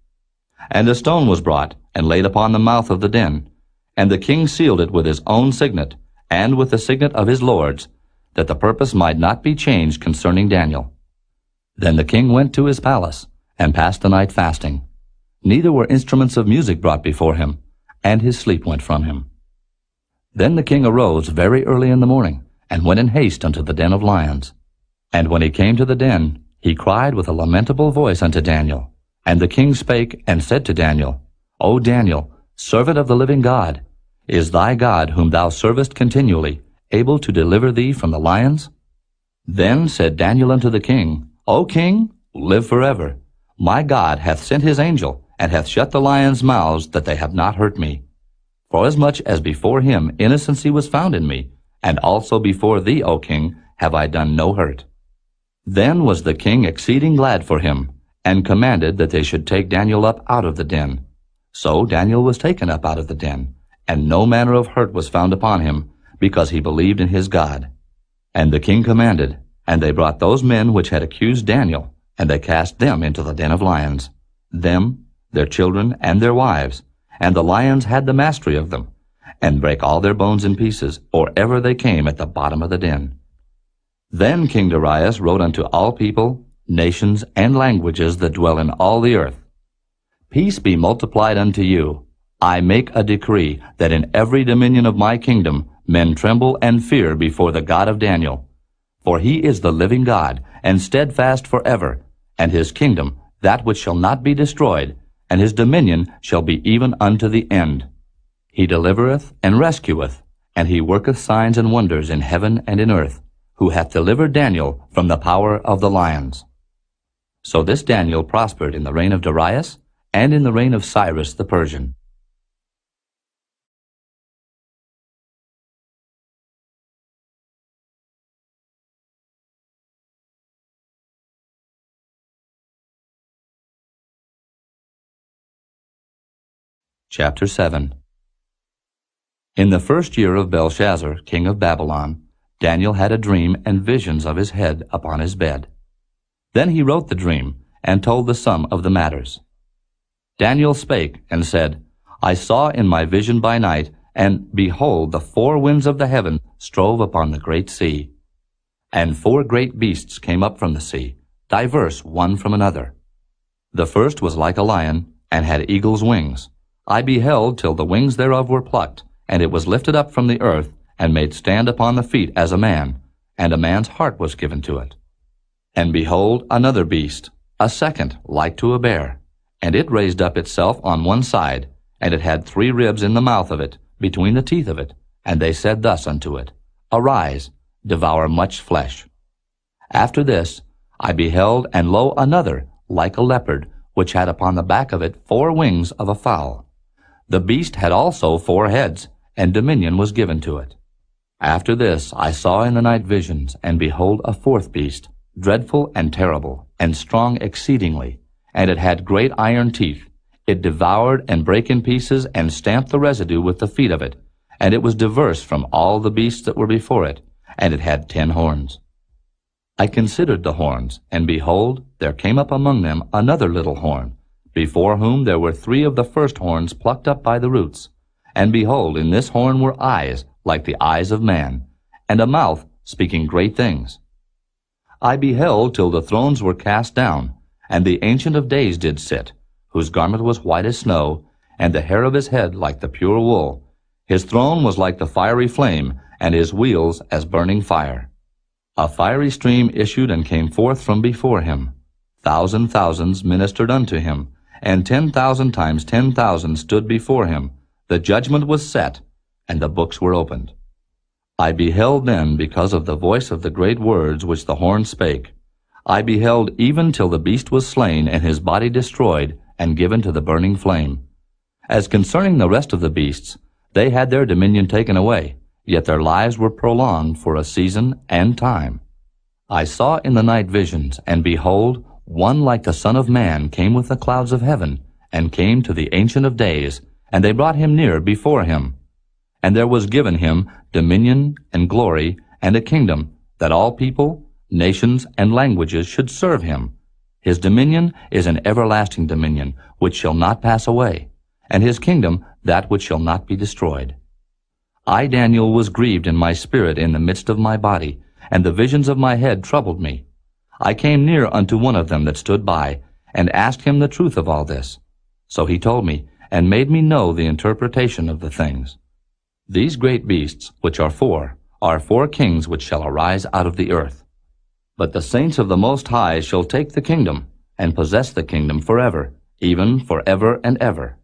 And a stone was brought, and laid upon the mouth of the den, and the king sealed it with his own signet, and with the signet of his lords, that the purpose might not be changed concerning Daniel. Then the king went to his palace, and passed the night fasting. Neither were instruments of music brought before him, and his sleep went from him. Then the king arose very early in the morning, and went in haste unto the den of lions. And when he came to the den, he cried with a lamentable voice unto Daniel. And the king spake and said to Daniel, O Daniel, servant of the living God, is thy God, whom thou servest continually, able to deliver thee from the lions? Then said Daniel unto the king, O king, live forever. My God hath sent his angel, and hath shut the lions' mouths, that they have not hurt me. Forasmuch as before him innocency was found in me, and also before thee, O king, have I done no hurt. Then was the king exceeding glad for him, and commanded that they should take Daniel up out of the den. So Daniel was taken up out of the den, and no manner of hurt was found upon him, because he believed in his God. And the king commanded, and they brought those men which had accused Daniel, and they cast them into the den of lions, them, their children, and their wives, and the lions had the mastery of them, and brake all their bones in pieces, or ever they came at the bottom of the den. Then King Darius wrote unto all people, nations, and languages that dwell in all the earth, Peace be multiplied unto you. I make a decree that in every dominion of my kingdom men tremble and fear before the God of Daniel. For he is the living God, and steadfast forever, and his kingdom that which shall not be destroyed, and his dominion shall be even unto the end. He delivereth and rescueth, and he worketh signs and wonders in heaven and in earth, who hath delivered Daniel from the power of the lions. So this Daniel prospered in the reign of Darius, and in the reign of Cyrus the Persian. Chapter 7. In the first year of Belshazzar, king of Babylon, Daniel had a dream and visions of his head upon his bed. Then he wrote the dream, and told the sum of the matters. Daniel spake, and said, I saw in my vision by night, and behold, the four winds of the heaven strove upon the great sea. And four great beasts came up from the sea, diverse one from another. The first was like a lion, and had eagle's wings. I beheld till the wings thereof were plucked, and it was lifted up from the earth, and made stand upon the feet as a man, and a man's heart was given to it. And behold, another beast, a second, like to a bear, and it raised up itself on one side, and it had 3 ribs in the mouth of it, between the teeth of it, and they said thus unto it, Arise, devour much flesh. After this I beheld, and lo, another, like a leopard, which had upon the back of it 4 wings of a fowl. The beast had also 4 heads, and dominion was given to it. After this I saw in the night visions, and behold a 4th beast, dreadful and terrible, and strong exceedingly, and it had great iron teeth. It devoured and brake in pieces, and stamped the residue with the feet of it, and it was diverse from all the beasts that were before it, and it had 10 horns. I considered the horns, and behold, there came up among them another little horn, before whom there were 3 of the first horns plucked up by the roots. And behold, in this horn were eyes like the eyes of man, and a mouth speaking great things. I beheld till the thrones were cast down, and the Ancient of Days did sit, whose garment was white as snow, and the hair of his head like the pure wool. His throne was like the fiery flame, and his wheels as burning fire. A fiery stream issued and came forth from before him. 1,000 thousands ministered unto him, and 10,000 times 10,000 stood before him. The judgment was set, and the books were opened. I beheld then because of the voice of the great words which the horn spake. I beheld even till the beast was slain, and his body destroyed, and given to the burning flame. As concerning the rest of the beasts, they had their dominion taken away, yet their lives were prolonged for a season and time. I saw in the night visions, and behold, one like the Son of Man came with the clouds of heaven, and came to the Ancient of Days, and they brought him near before him. And there was given him dominion and glory and a kingdom, that all people, nations, and languages should serve him. His dominion is an everlasting dominion, which shall not pass away, and his kingdom that which shall not be destroyed. I, Daniel, was grieved in my spirit in the midst of my body, and the visions of my head troubled me. I came near unto one of them that stood by, and asked him the truth of all this. So he told me, and made me know the interpretation of the things. These great beasts, which are 4 kings which shall arise out of the earth. But the saints of the Most High shall take the kingdom, and possess the kingdom forever, even forever and ever.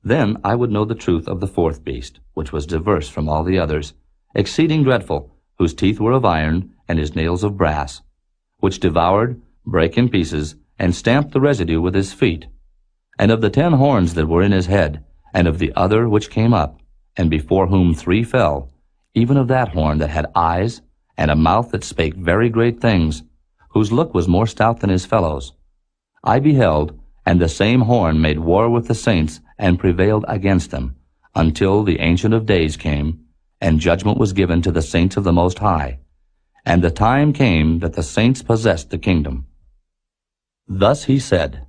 Then I would know the truth of the 4th beast, which was diverse from all the others, exceeding dreadful, whose teeth were of iron, and his nails of brass, which devoured, brake in pieces, and stamped the residue with his feet. And of the 10 horns that were in his head, and of the other which came up, and before whom 3 fell, even of that horn that had eyes, and a mouth that spake very great things, whose look was more stout than his fellows, I beheld, and the same horn made war with the saints, and prevailed against them, until the Ancient of Days came, and judgment was given to the saints of the Most High. And the time came that the saints possessed the kingdom. Thus he said,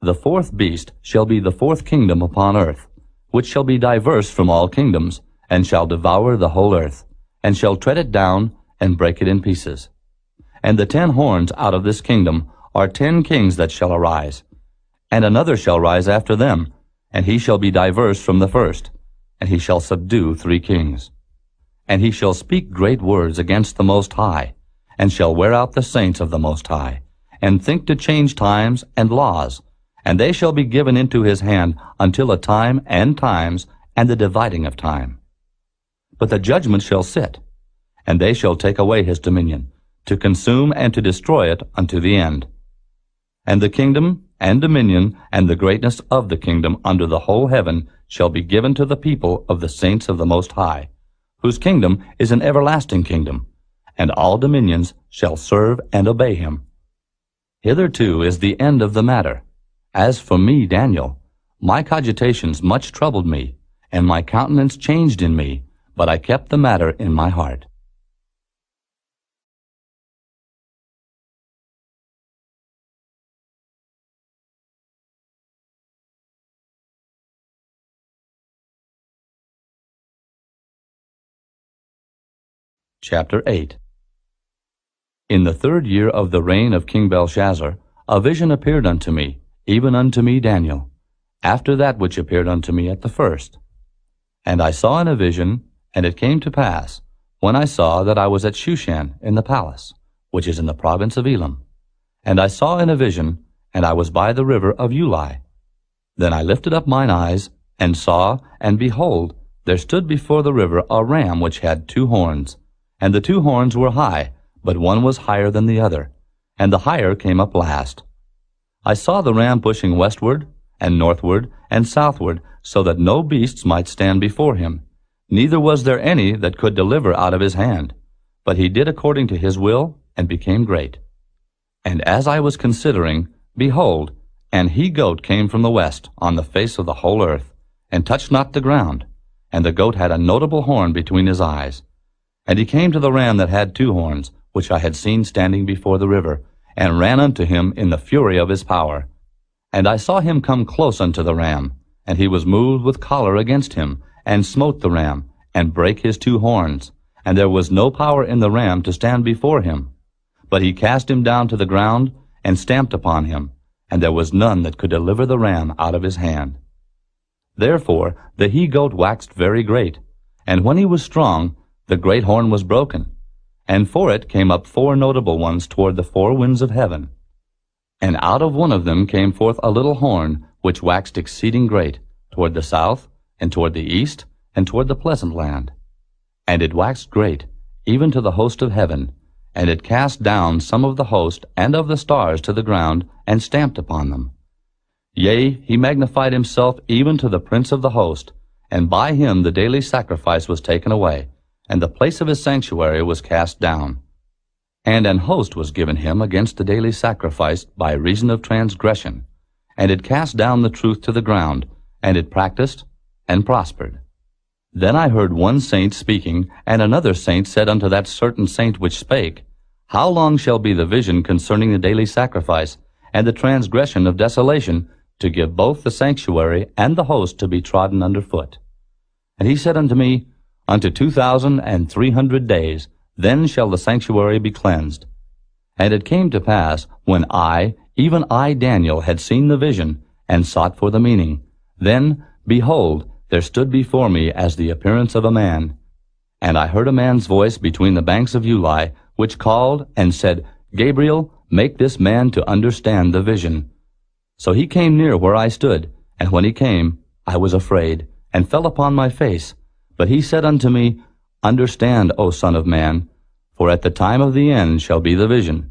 The 4th beast shall be the 4th kingdom upon earth, which shall be diverse from all kingdoms, and shall devour the whole earth, and shall tread it down, and break it in pieces. And the 10 horns out of this kingdom are 10 kings that shall arise, and another shall rise after them, and he shall be diverse from the first, and he shall subdue 3 kings. And he shall speak great words against the Most High, and shall wear out the saints of the Most High, and think to change times and laws, and they shall be given into his hand until a time and times, and the dividing of time. But the judgment shall sit, and they shall take away his dominion, to consume and to destroy it unto the end. And the kingdom and dominion and the greatness of the kingdom under the whole heaven shall be given to the people of the saints of the Most High, whose kingdom is an everlasting kingdom, and all dominions shall serve and obey him. Hitherto is the end of the matter. As for me, Daniel, my cogitations much troubled me, and my countenance changed in me, but I kept the matter in my heart. Chapter 8. In the 3rd year of the reign of King Belshazzar, a vision appeared unto me, even unto me Daniel, after that which appeared unto me at the first. And I saw in a vision, and it came to pass, when I saw that I was at Shushan in the palace, which is in the province of Elam. And I saw in a vision, and I was by the river of Ulai. Then I lifted up mine eyes, and saw, and behold, there stood before the river a ram which had 2 horns. And the 2 horns were high, but one was higher than the other, and the higher came up last. I saw the ram pushing westward, and northward, and southward, so that no beasts might stand before him, neither was there any that could deliver out of his hand. But he did according to his will, and became great. And as I was considering, behold, an he-goat came from the west on the face of the whole earth, and touched not the ground, and the goat had a notable horn between his eyes. And he came to the ram that had 2 horns, which I had seen standing before the river, and ran unto him in the fury of his power. And I saw him come close unto the ram, and he was moved with choler against him, and smote the ram, and brake his 2 horns, and there was no power in the ram to stand before him. But he cast him down to the ground, and stamped upon him, and there was none that could deliver the ram out of his hand. Therefore the he-goat waxed very great, and when he was strong, the great horn was broken, and for it came up 4 notable ones toward the 4 winds of heaven. And out of one of them came forth a little horn, which waxed exceeding great, toward the south, and toward the east, and toward the pleasant land. And it waxed great, even to the host of heaven, and it cast down some of the host and of the stars to the ground, and stamped upon them. Yea, he magnified himself even to the prince of the host, and by him the daily sacrifice was taken away, and the place of his sanctuary was cast down. And an host was given him against the daily sacrifice by reason of transgression, and it cast down the truth to the ground, and it practiced and prospered. Then I heard one saint speaking, and another saint said unto that certain saint which spake, How long shall be the vision concerning the daily sacrifice, and the transgression of desolation, to give both the sanctuary and the host to be trodden under foot? And he said unto me, Unto 2,300 days, then shall the sanctuary be cleansed. And it came to pass, when I, even I Daniel, had seen the vision, and sought for the meaning, then, behold, there stood before me as the appearance of a man. And I heard a man's voice between the banks of Ulai, which called and said, Gabriel, make this man to understand the vision. So he came near where I stood, and when he came, I was afraid, and fell upon my face. But he said unto me, Understand, O Son of Man, for at the time of the end shall be the vision.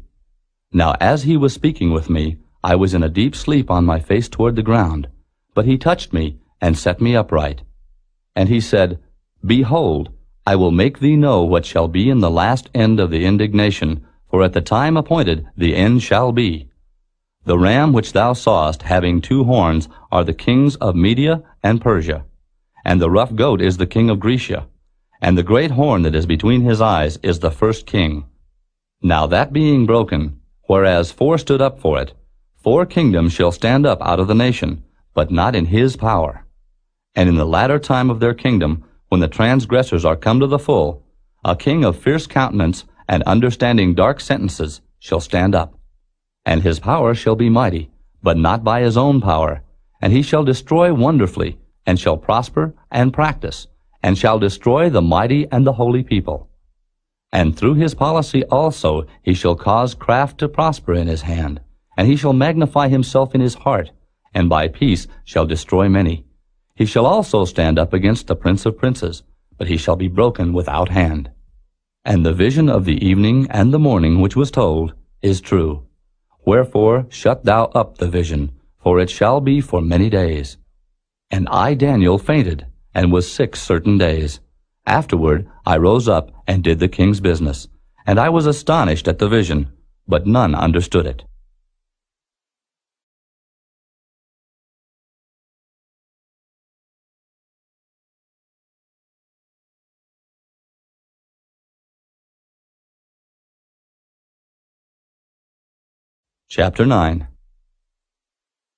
Now as he was speaking with me, I was in a deep sleep on my face toward the ground. But he touched me, and set me upright. And he said, Behold, I will make thee know what shall be in the last end of the indignation, for at the time appointed the end shall be. The ram which thou sawest having 2 horns are the kings of Media and Persia, and the rough goat is the king of Grecia, and the great horn that is between his eyes is the first king. Now that being broken, whereas 4 stood up for it, 4 kingdoms shall stand up out of the nation, but not in his power. And in the latter time of their kingdom, when the transgressors are come to the full, a king of fierce countenance and understanding dark sentences shall stand up. And his power shall be mighty, but not by his own power. And he shall destroy wonderfully, and shall prosper and practice, and shall destroy the mighty and the holy people. And through his policy also he shall cause craft to prosper in his hand, and he shall magnify himself in his heart, and by peace shall destroy many. He shall also stand up against the prince of princes, but he shall be broken without hand. And the vision of the evening and the morning which was told is true. Wherefore shut thou up the vision, for it shall be for many days. And I, Daniel, fainted, and was sick certain days. Afterward I rose up and did the king's business, and I was astonished at the vision, but none understood it. Chapter 9.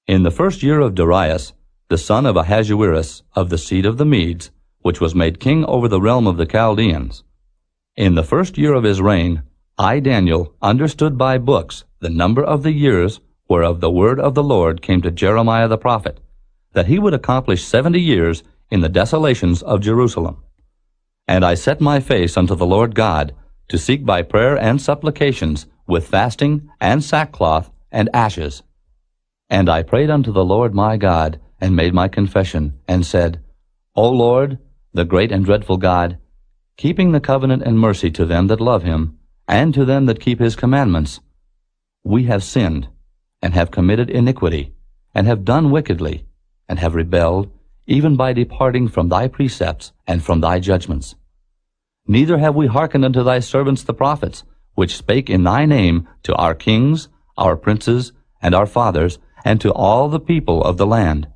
In the 1st year of Darius, the son of Ahasuerus, of the seed of the Medes, which was made king over the realm of the Chaldeans, in the 1st year of his reign, I, Daniel, understood by books the number of the years whereof the word of the Lord came to Jeremiah the prophet, that he would accomplish 70 years in the desolations of Jerusalem. And I set my face unto the Lord God, to seek by prayer and supplications, with fasting and sackcloth and ashes. And I prayed unto the Lord my God, and made my confession, and said, O Lord, the great and dreadful God, keeping the covenant and mercy to them that love him, and to them that keep his commandments, we have sinned, and have committed iniquity, and have done wickedly, and have rebelled, even by departing from thy precepts and from thy judgments. Neither have we hearkened unto thy servants the prophets, which spake in thy name to our kings, our princes, and our fathers, and to all the people of the land.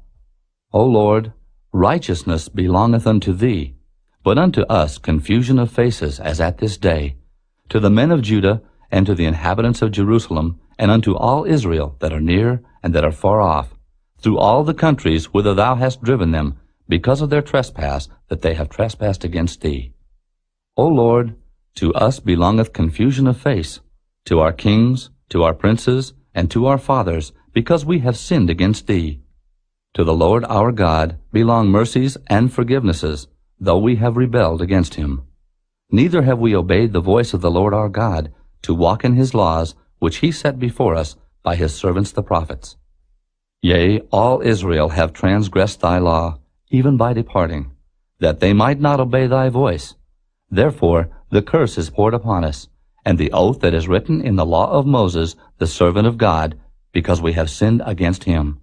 O Lord, righteousness belongeth unto thee, but unto us confusion of faces, as at this day, to the men of Judah, and to the inhabitants of Jerusalem, and unto all Israel that are near and that are far off, through all the countries whither thou hast driven them, because of their trespass that they have trespassed against thee. O Lord, to us belongeth confusion of face, to our kings, to our princes, and to our fathers, because we have sinned against thee. To the Lord our God belong mercies and forgivenesses, though we have rebelled against him. Neither have we obeyed the voice of the Lord our God, to walk in his laws, which he set before us by his servants the prophets. Yea, all Israel have transgressed thy law, even by departing, that they might not obey thy voice. Therefore the curse is poured upon us, and the oath that is written in the law of Moses, the servant of God, because we have sinned against him.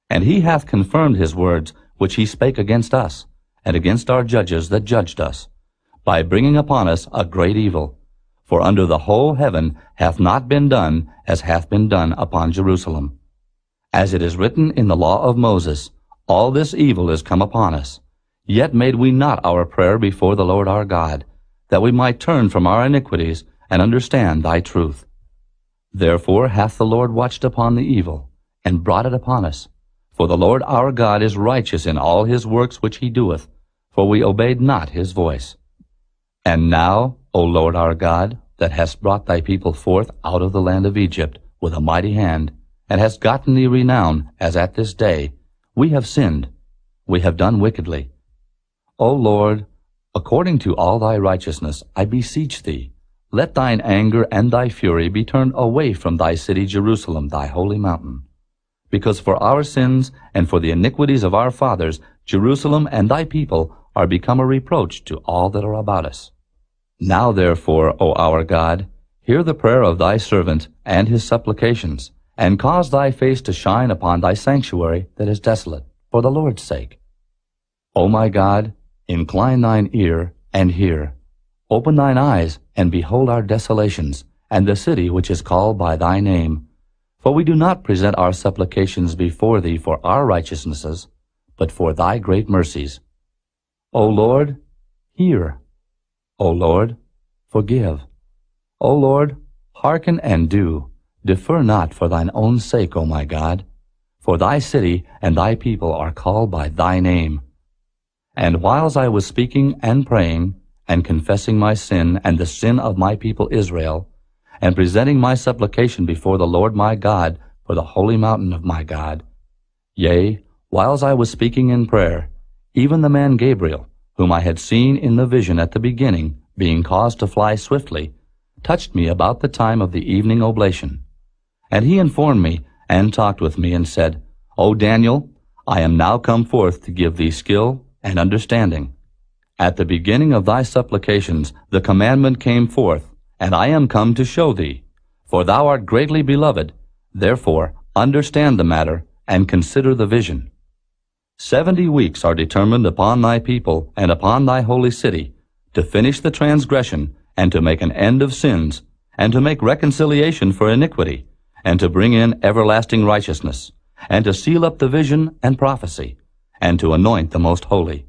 And he hath confirmed his words, which he spake against us, and against our judges that judged us, by bringing upon us a great evil. For under the whole heaven hath not been done as hath been done upon Jerusalem. As it is written in the law of Moses, all this evil is come upon us. Yet made we not our prayer before the Lord our God, that we might turn from our iniquities and understand thy truth. Therefore hath the Lord watched upon the evil, and brought it upon us. For the Lord our God is righteous in all his works which he doeth, for we obeyed not his voice. And now, O Lord our God, that hast brought thy people forth out of the land of Egypt with a mighty hand, and hast gotten thee renown, as at this day, we have sinned, we have done wickedly. O Lord, according to all thy righteousness, I beseech thee, let thine anger and thy fury be turned away from thy city Jerusalem, thy holy mountain. Because for our sins and for the iniquities of our fathers, Jerusalem and thy people are become a reproach to all that are about us. Now therefore, O our God, hear the prayer of thy servant and his supplications, and cause thy face to shine upon thy sanctuary that is desolate, for the Lord's sake. O my God, incline thine ear, and hear. Open thine eyes, and behold our desolations, and the city which is called by thy name. For we do not present our supplications before thee for our righteousnesses, but for thy great mercies. O Lord, hear. O Lord, forgive. O Lord, hearken and do. Defer not for thine own sake, O my God. For thy city and thy people are called by thy name. And whiles I was speaking and praying, and confessing my sin and the sin of my people Israel, and presenting my supplication before the Lord my God for the holy mountain of my God, yea, whiles I was speaking in prayer, even the man Gabriel, whom I had seen in the vision at the beginning, being caused to fly swiftly, touched me about the time of the evening oblation. And he informed me, and talked with me, and said, O Daniel, I am now come forth to give thee skill and understanding. At the beginning of thy supplications the commandment came forth, and I am come to show thee. For thou art greatly beloved, therefore understand the matter, and consider the vision. 70 weeks are determined upon thy people and upon thy holy city, to finish the transgression, and to make an end of sins, and to make reconciliation for iniquity, and to bring in everlasting righteousness, and to seal up the vision and prophecy, and to anoint the most holy.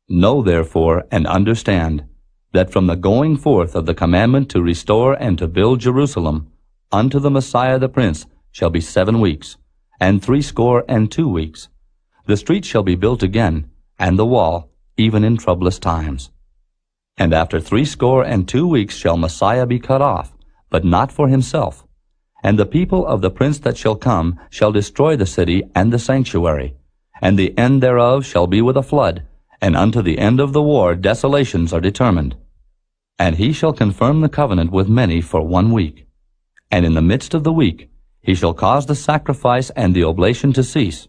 Know therefore and understand that from the going forth of the commandment to restore and to build Jerusalem unto the Messiah the Prince shall be 7 weeks, and 62 weeks. The street shall be built again, and the wall, even in troublous times. And after 62 weeks shall Messiah be cut off, but not for himself. And the people of the prince that shall come shall destroy the city and the sanctuary, and the end thereof shall be with a flood, and unto the end of the war desolations are determined. And he shall confirm the covenant with many for 1 week. And in the midst of the week he shall cause the sacrifice and the oblation to cease.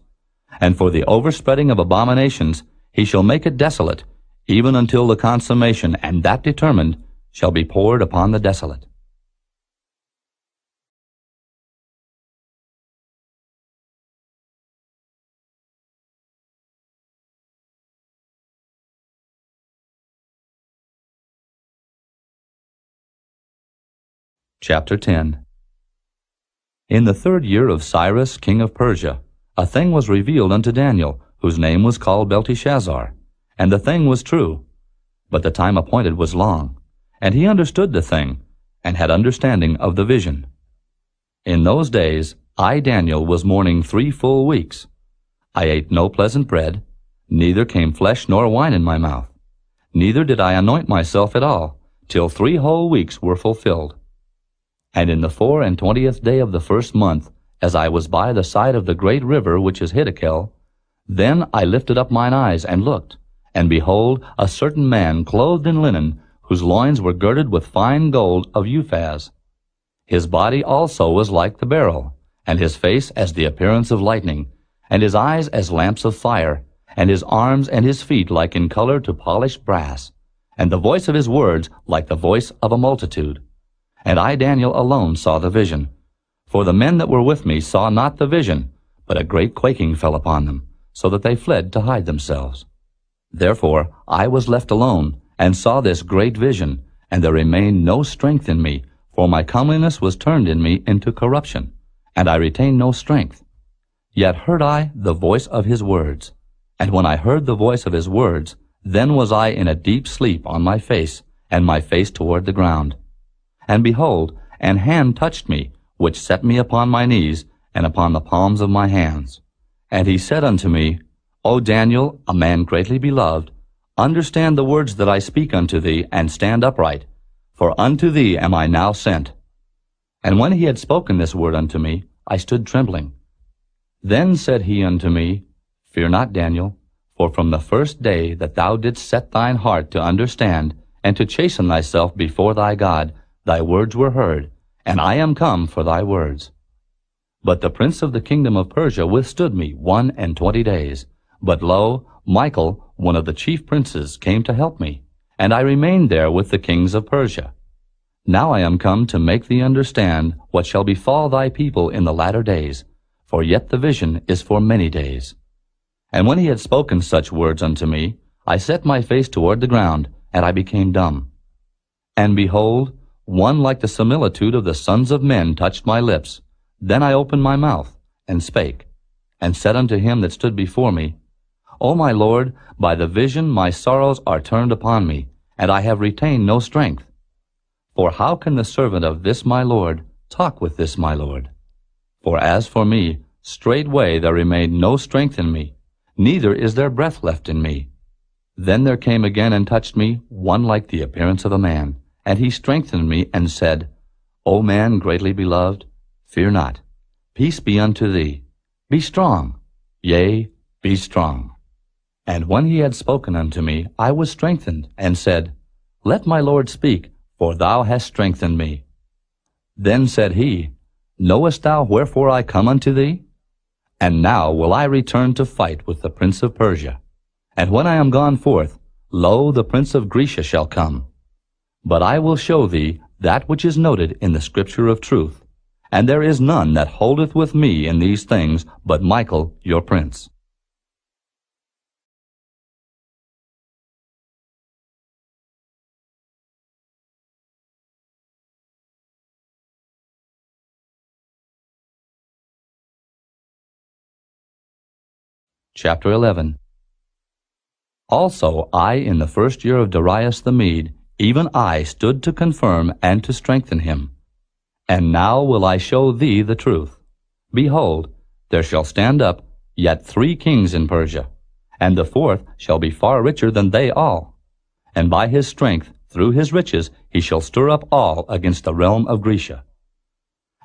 And for the overspreading of abominations he shall make it desolate, even until the consummation, and that determined, shall be poured upon the desolate. Chapter 10. In the 3rd year of Cyrus king of Persia, a thing was revealed unto Daniel, whose name was called Belteshazzar. And the thing was true, but the time appointed was long. And he understood the thing, and had understanding of the vision. In those days I, Daniel, was mourning 3 full weeks. I ate no pleasant bread, neither came flesh nor wine in my mouth. Neither did I anoint myself at all, till 3 whole weeks were fulfilled. And in the 24th day of the 1st month, as I was by the side of the great river which is Hiddekel, then I lifted up mine eyes and looked, and behold, a certain man clothed in linen, whose loins were girded with fine gold of Uphaz. His body also was like the beryl, and his face as the appearance of lightning, and his eyes as lamps of fire, and his arms and his feet like in color to polished brass, and the voice of his words like the voice of a multitude. And I, Daniel, alone saw the vision. For the men that were with me saw not the vision, but a great quaking fell upon them, so that they fled to hide themselves. Therefore I was left alone, and saw this great vision, and there remained no strength in me, for my comeliness was turned in me into corruption, and I retained no strength. Yet heard I the voice of his words, and when I heard the voice of his words, then was I in a deep sleep on my face, and my face toward the ground. And behold, an hand touched me, which set me upon my knees, and upon the palms of my hands. And he said unto me, O Daniel, a man greatly beloved, understand the words that I speak unto thee, and stand upright, for unto thee am I now sent. And when he had spoken this word unto me, I stood trembling. Then said he unto me, Fear not, Daniel, for from the first day that thou didst set thine heart to understand, and to chasten thyself before thy God, thy words were heard, and I am come for thy words. But the prince of the kingdom of Persia withstood me 21 days. But lo, Michael, one of the chief princes, came to help me, and I remained there with the kings of Persia. Now I am come to make thee understand what shall befall thy people in the latter days, for yet the vision is for many days. And when he had spoken such words unto me, I set my face toward the ground, and I became dumb. And behold, one like the similitude of the sons of men touched my lips. Then I opened my mouth, and spake, and said unto him that stood before me, O my Lord, by the vision my sorrows are turned upon me, and I have retained no strength. For how can the servant of this my Lord talk with this my Lord? For as for me, straightway there remained no strength in me, neither is there breath left in me. Then there came again and touched me one like the appearance of a man, and he strengthened me, and said, O man greatly beloved, fear not. Peace be unto thee. Be strong, yea, be strong. And when he had spoken unto me, I was strengthened, and said, Let my Lord speak, for thou hast strengthened me. Then said he, Knowest thou wherefore I come unto thee? And now will I return to fight with the prince of Persia. And when I am gone forth, lo, the prince of Grecia shall come. But I will show thee that which is noted in the scripture of truth. And there is none that holdeth with me in these things but Michael your prince. Chapter 11. Also I, in the first year of Darius the Mede, even I stood to confirm and to strengthen him. And now will I show thee the truth. Behold, there shall stand up yet 3 kings in Persia, and the 4th shall be far richer than they all. And by his strength, through his riches, he shall stir up all against the realm of Grecia.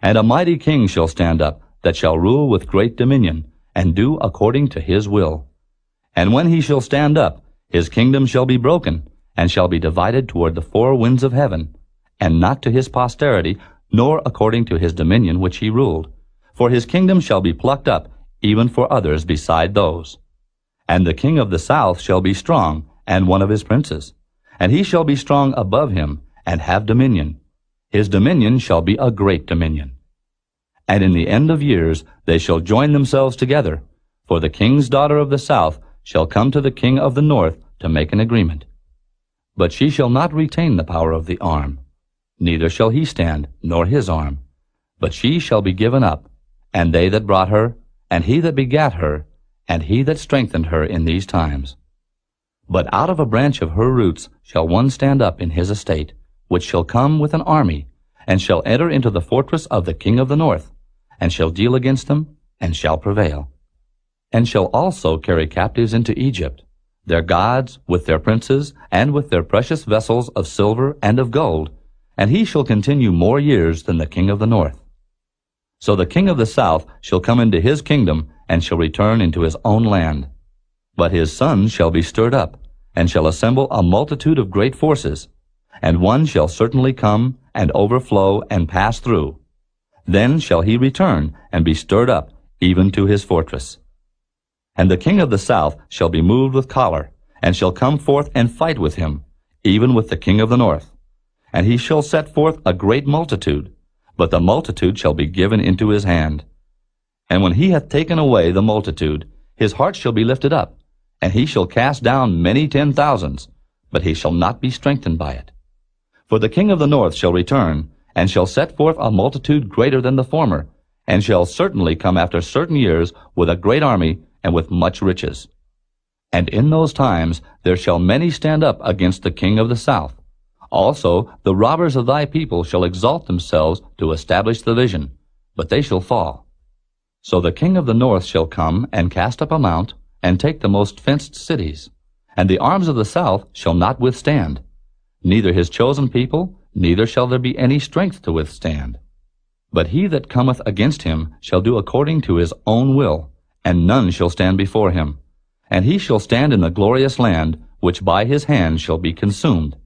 And a mighty king shall stand up, that shall rule with great dominion, and do according to his will. And when he shall stand up, his kingdom shall be broken, and shall be divided toward the 4 winds of heaven, and not to his posterity, nor according to his dominion which he ruled. For his kingdom shall be plucked up, even for others beside those. And the king of the south shall be strong, and one of his princes. And he shall be strong above him, and have dominion. His dominion shall be a great dominion. And in the end of years they shall join themselves together, for the king's daughter of the south shall come to the king of the north to make an agreement. But she shall not retain the power of the arm, neither shall he stand, nor his arm. But she shall be given up, and they that brought her, and he that begat her, and he that strengthened her in these times. But out of a branch of her roots shall one stand up in his estate, which shall come with an army, and shall enter into the fortress of the king of the north, and shall deal against them, and shall prevail. And shall also carry captives into Egypt, their gods, with their princes, and with their precious vessels of silver and of gold, and he shall continue more years than the king of the north. So the king of the south shall come into his kingdom, and shall return into his own land. But his sons shall be stirred up, and shall assemble a multitude of great forces, and one shall certainly come, and overflow, and pass through. Then shall he return, and be stirred up, even to his fortress. And the king of the south shall be moved with choler, and shall come forth and fight with him, even with the king of the north. And he shall set forth a great multitude, but the multitude shall be given into his hand. And when he hath taken away the multitude, his heart shall be lifted up, and he shall cast down many 10,000s, but he shall not be strengthened by it. For the king of the north shall return, and shall set forth a multitude greater than the former, and shall certainly come after certain years with a great army and with much riches. And in those times there shall many stand up against the king of the south. Also the robbers of thy people shall exalt themselves to establish the vision, but they shall fall. So the king of the north shall come and cast up a mount, and take the most fenced cities, and the arms of the south shall not withstand, neither his chosen people, neither shall there be any strength to withstand. But he that cometh against him shall do according to his own will, and none shall stand before him. And he shall stand in the glorious land, which by his hand shall be consumed.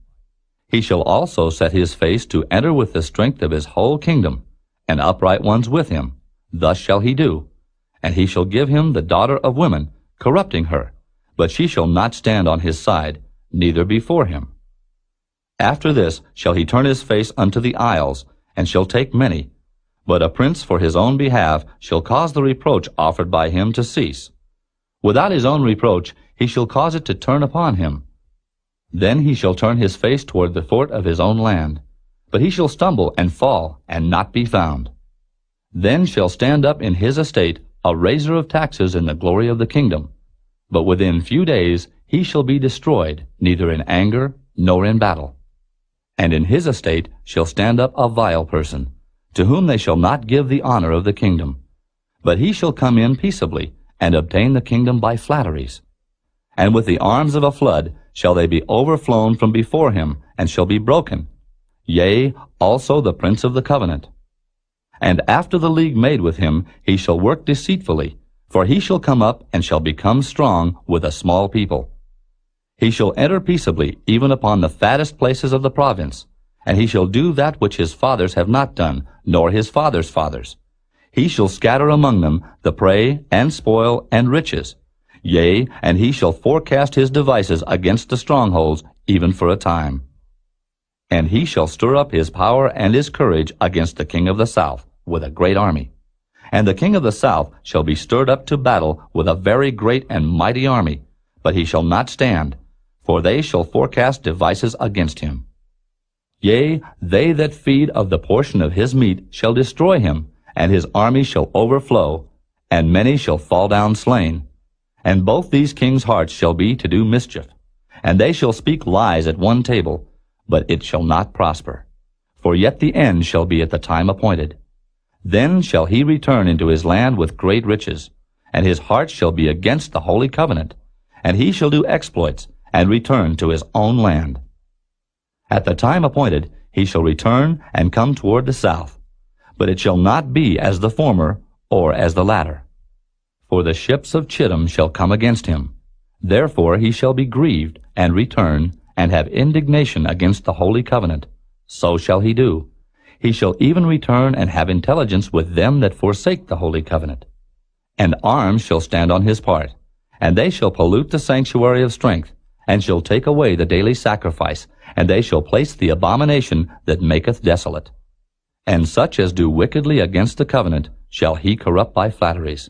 He shall also set his face to enter with the strength of his whole kingdom, and upright ones with him. Thus shall he do. And he shall give him the daughter of women, corrupting her, but she shall not stand on his side, neither before him. After this shall he turn his face unto the isles, and shall take many. But a prince for his own behalf shall cause the reproach offered by him to cease. Without his own reproach he shall cause it to turn upon him. Then he shall turn his face toward the fort of his own land. But he shall stumble and fall, and not be found. Then shall stand up in his estate a raiser of taxes in the glory of the kingdom. But within few days he shall be destroyed, neither in anger nor in battle. And in his estate shall stand up a vile person, to whom they shall not give the honor of the kingdom. But he shall come in peaceably, and obtain the kingdom by flatteries. And with the arms of a flood shall they be overflown from before him, and shall be broken. Yea, also the prince of the covenant. And after the league made with him, he shall work deceitfully, for he shall come up and shall become strong with a small people. He shall enter peaceably even upon the fattest places of the province, and he shall do that which his fathers have not done, nor his fathers' fathers. He shall scatter among them the prey and spoil and riches. Yea, and he shall forecast his devices against the strongholds, even for a time. And he shall stir up his power and his courage against the king of the south, with a great army. And the king of the south shall be stirred up to battle with a very great and mighty army, but he shall not stand, for they shall forecast devices against him. Yea, they that feed of the portion of his meat shall destroy him, and his army shall overflow, and many shall fall down slain. And both these kings' hearts shall be to do mischief, and they shall speak lies at one table, but it shall not prosper. For yet the end shall be at the time appointed. Then shall he return into his land with great riches, and his heart shall be against the holy covenant, and he shall do exploits, and return to his own land. At the time appointed he shall return and come toward the south, but it shall not be as the former or as the latter. For the ships of Chittim shall come against him. Therefore he shall be grieved, and return, and have indignation against the holy covenant. So shall he do. He shall even return and have intelligence with them that forsake the holy covenant. And arms shall stand on his part, and they shall pollute the sanctuary of strength, and shall take away the daily sacrifice, and they shall place the abomination that maketh desolate. And such as do wickedly against the covenant shall he corrupt by flatteries.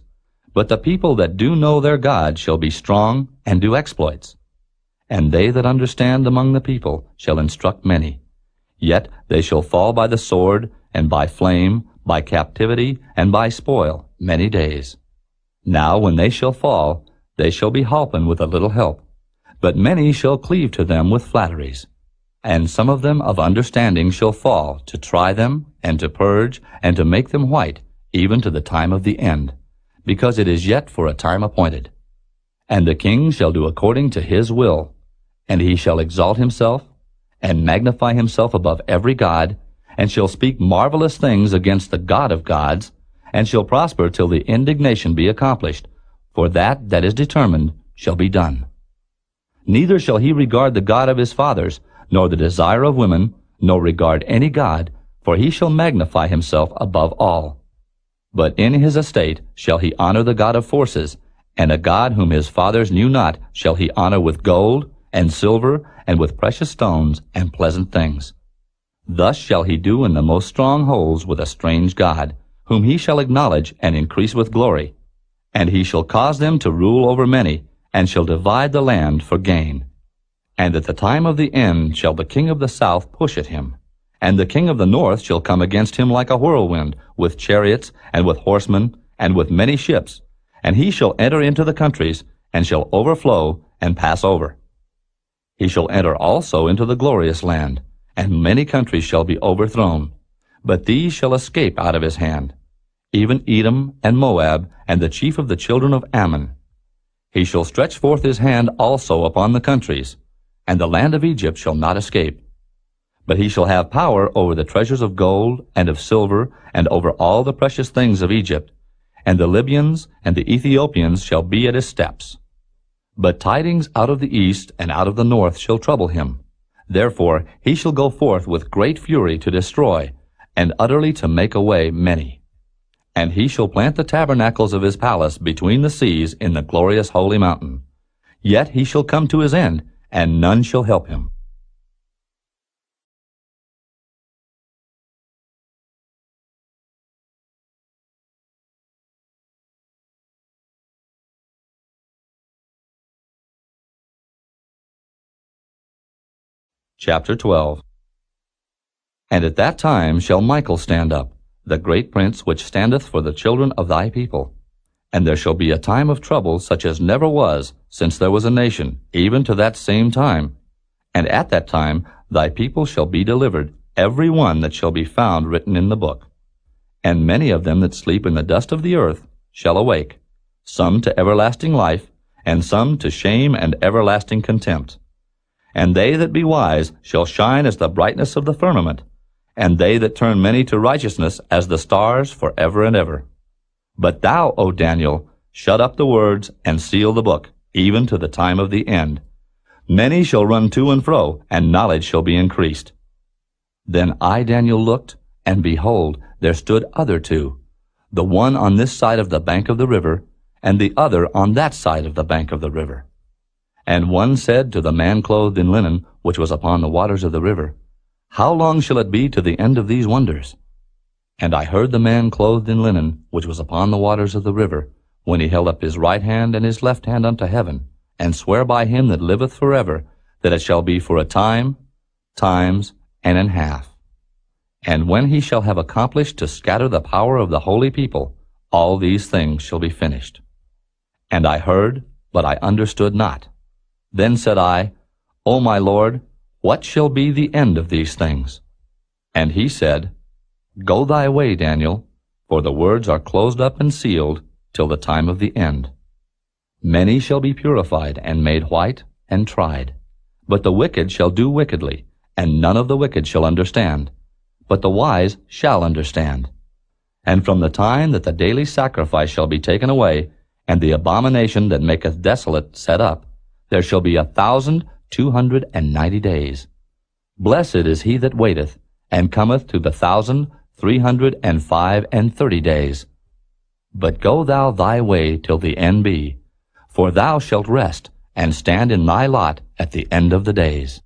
But the people that do know their God shall be strong and do exploits. And they that understand among the people shall instruct many. Yet they shall fall by the sword, and by flame, by captivity, and by spoil, many days. Now when they shall fall, they shall be holpen with a little help. But many shall cleave to them with flatteries. And some of them of understanding shall fall, to try them, and to purge, and to make them white, even to the time of the end, because it is yet for a time appointed. And the king shall do according to his will, and he shall exalt himself, and magnify himself above every god, and shall speak marvelous things against the God of gods, and shall prosper till the indignation be accomplished, for that is determined shall be done. Neither shall he regard the God of his fathers, nor the desire of women, nor regard any god, for he shall magnify himself above all. But in his estate shall he honor the God of forces, and a God whom his fathers knew not shall he honor with gold, and silver, and with precious stones, and pleasant things. Thus shall he do in the most strong holds with a strange God, whom he shall acknowledge and increase with glory. And he shall cause them to rule over many, and shall divide the land for gain. And at the time of the end shall the king of the south push at him, and the king of the north shall come against him like a whirlwind, with chariots, and with horsemen, and with many ships. And he shall enter into the countries, and shall overflow, and pass over. He shall enter also into the glorious land, and many countries shall be overthrown. But these shall escape out of his hand, even Edom and Moab, and the chief of the children of Ammon. He shall stretch forth his hand also upon the countries, and the land of Egypt shall not escape. But he shall have power over the treasures of gold and of silver, and over all the precious things of Egypt. And the Libyans and the Ethiopians shall be at his steps. But tidings out of the east and out of the north shall trouble him. Therefore he shall go forth with great fury to destroy, and utterly to make away many. And he shall plant the tabernacles of his palace between the seas in the glorious holy mountain. Yet he shall come to his end, and none shall help him. Chapter 12. And at that time shall Michael stand up, the great prince which standeth for the children of thy people. And there shall be a time of trouble such as never was since there was a nation, even to that same time. And at that time thy people shall be delivered, every one that shall be found written in the book. And many of them that sleep in the dust of the earth shall awake, some to everlasting life, and some to shame and everlasting contempt. And they that be wise shall shine as the brightness of the firmament, and they that turn many to righteousness as the stars for ever and ever. But thou, O Daniel, shut up the words and seal the book, even to the time of the end. Many shall run to and fro, and knowledge shall be increased. Then I, Daniel, looked, and behold, there stood other two, the one on this side of the bank of the river, and the other on that side of the bank of the river. And one said to the man clothed in linen, which was upon the waters of the river, How long shall it be to the end of these wonders? And I heard the man clothed in linen, which was upon the waters of the river, when he held up his right hand and his left hand unto heaven, and swear by him that liveth forever, that it shall be for a time, times, and an half. And when he shall have accomplished to scatter the power of the holy people, all these things shall be finished. And I heard, but I understood not. Then said I, O my Lord, what shall be the end of these things? And he said, Go thy way, Daniel, for the words are closed up and sealed till the time of the end. Many shall be purified and made white and tried. But the wicked shall do wickedly, and none of the wicked shall understand. But the wise shall understand. And from the time that the daily sacrifice shall be taken away, and the abomination that maketh desolate set up, there shall be 1,290 days. Blessed is he that waiteth, and cometh to the 1,335 days. But go thou thy way till the end be, for thou shalt rest, and stand in thy lot at the end of the days.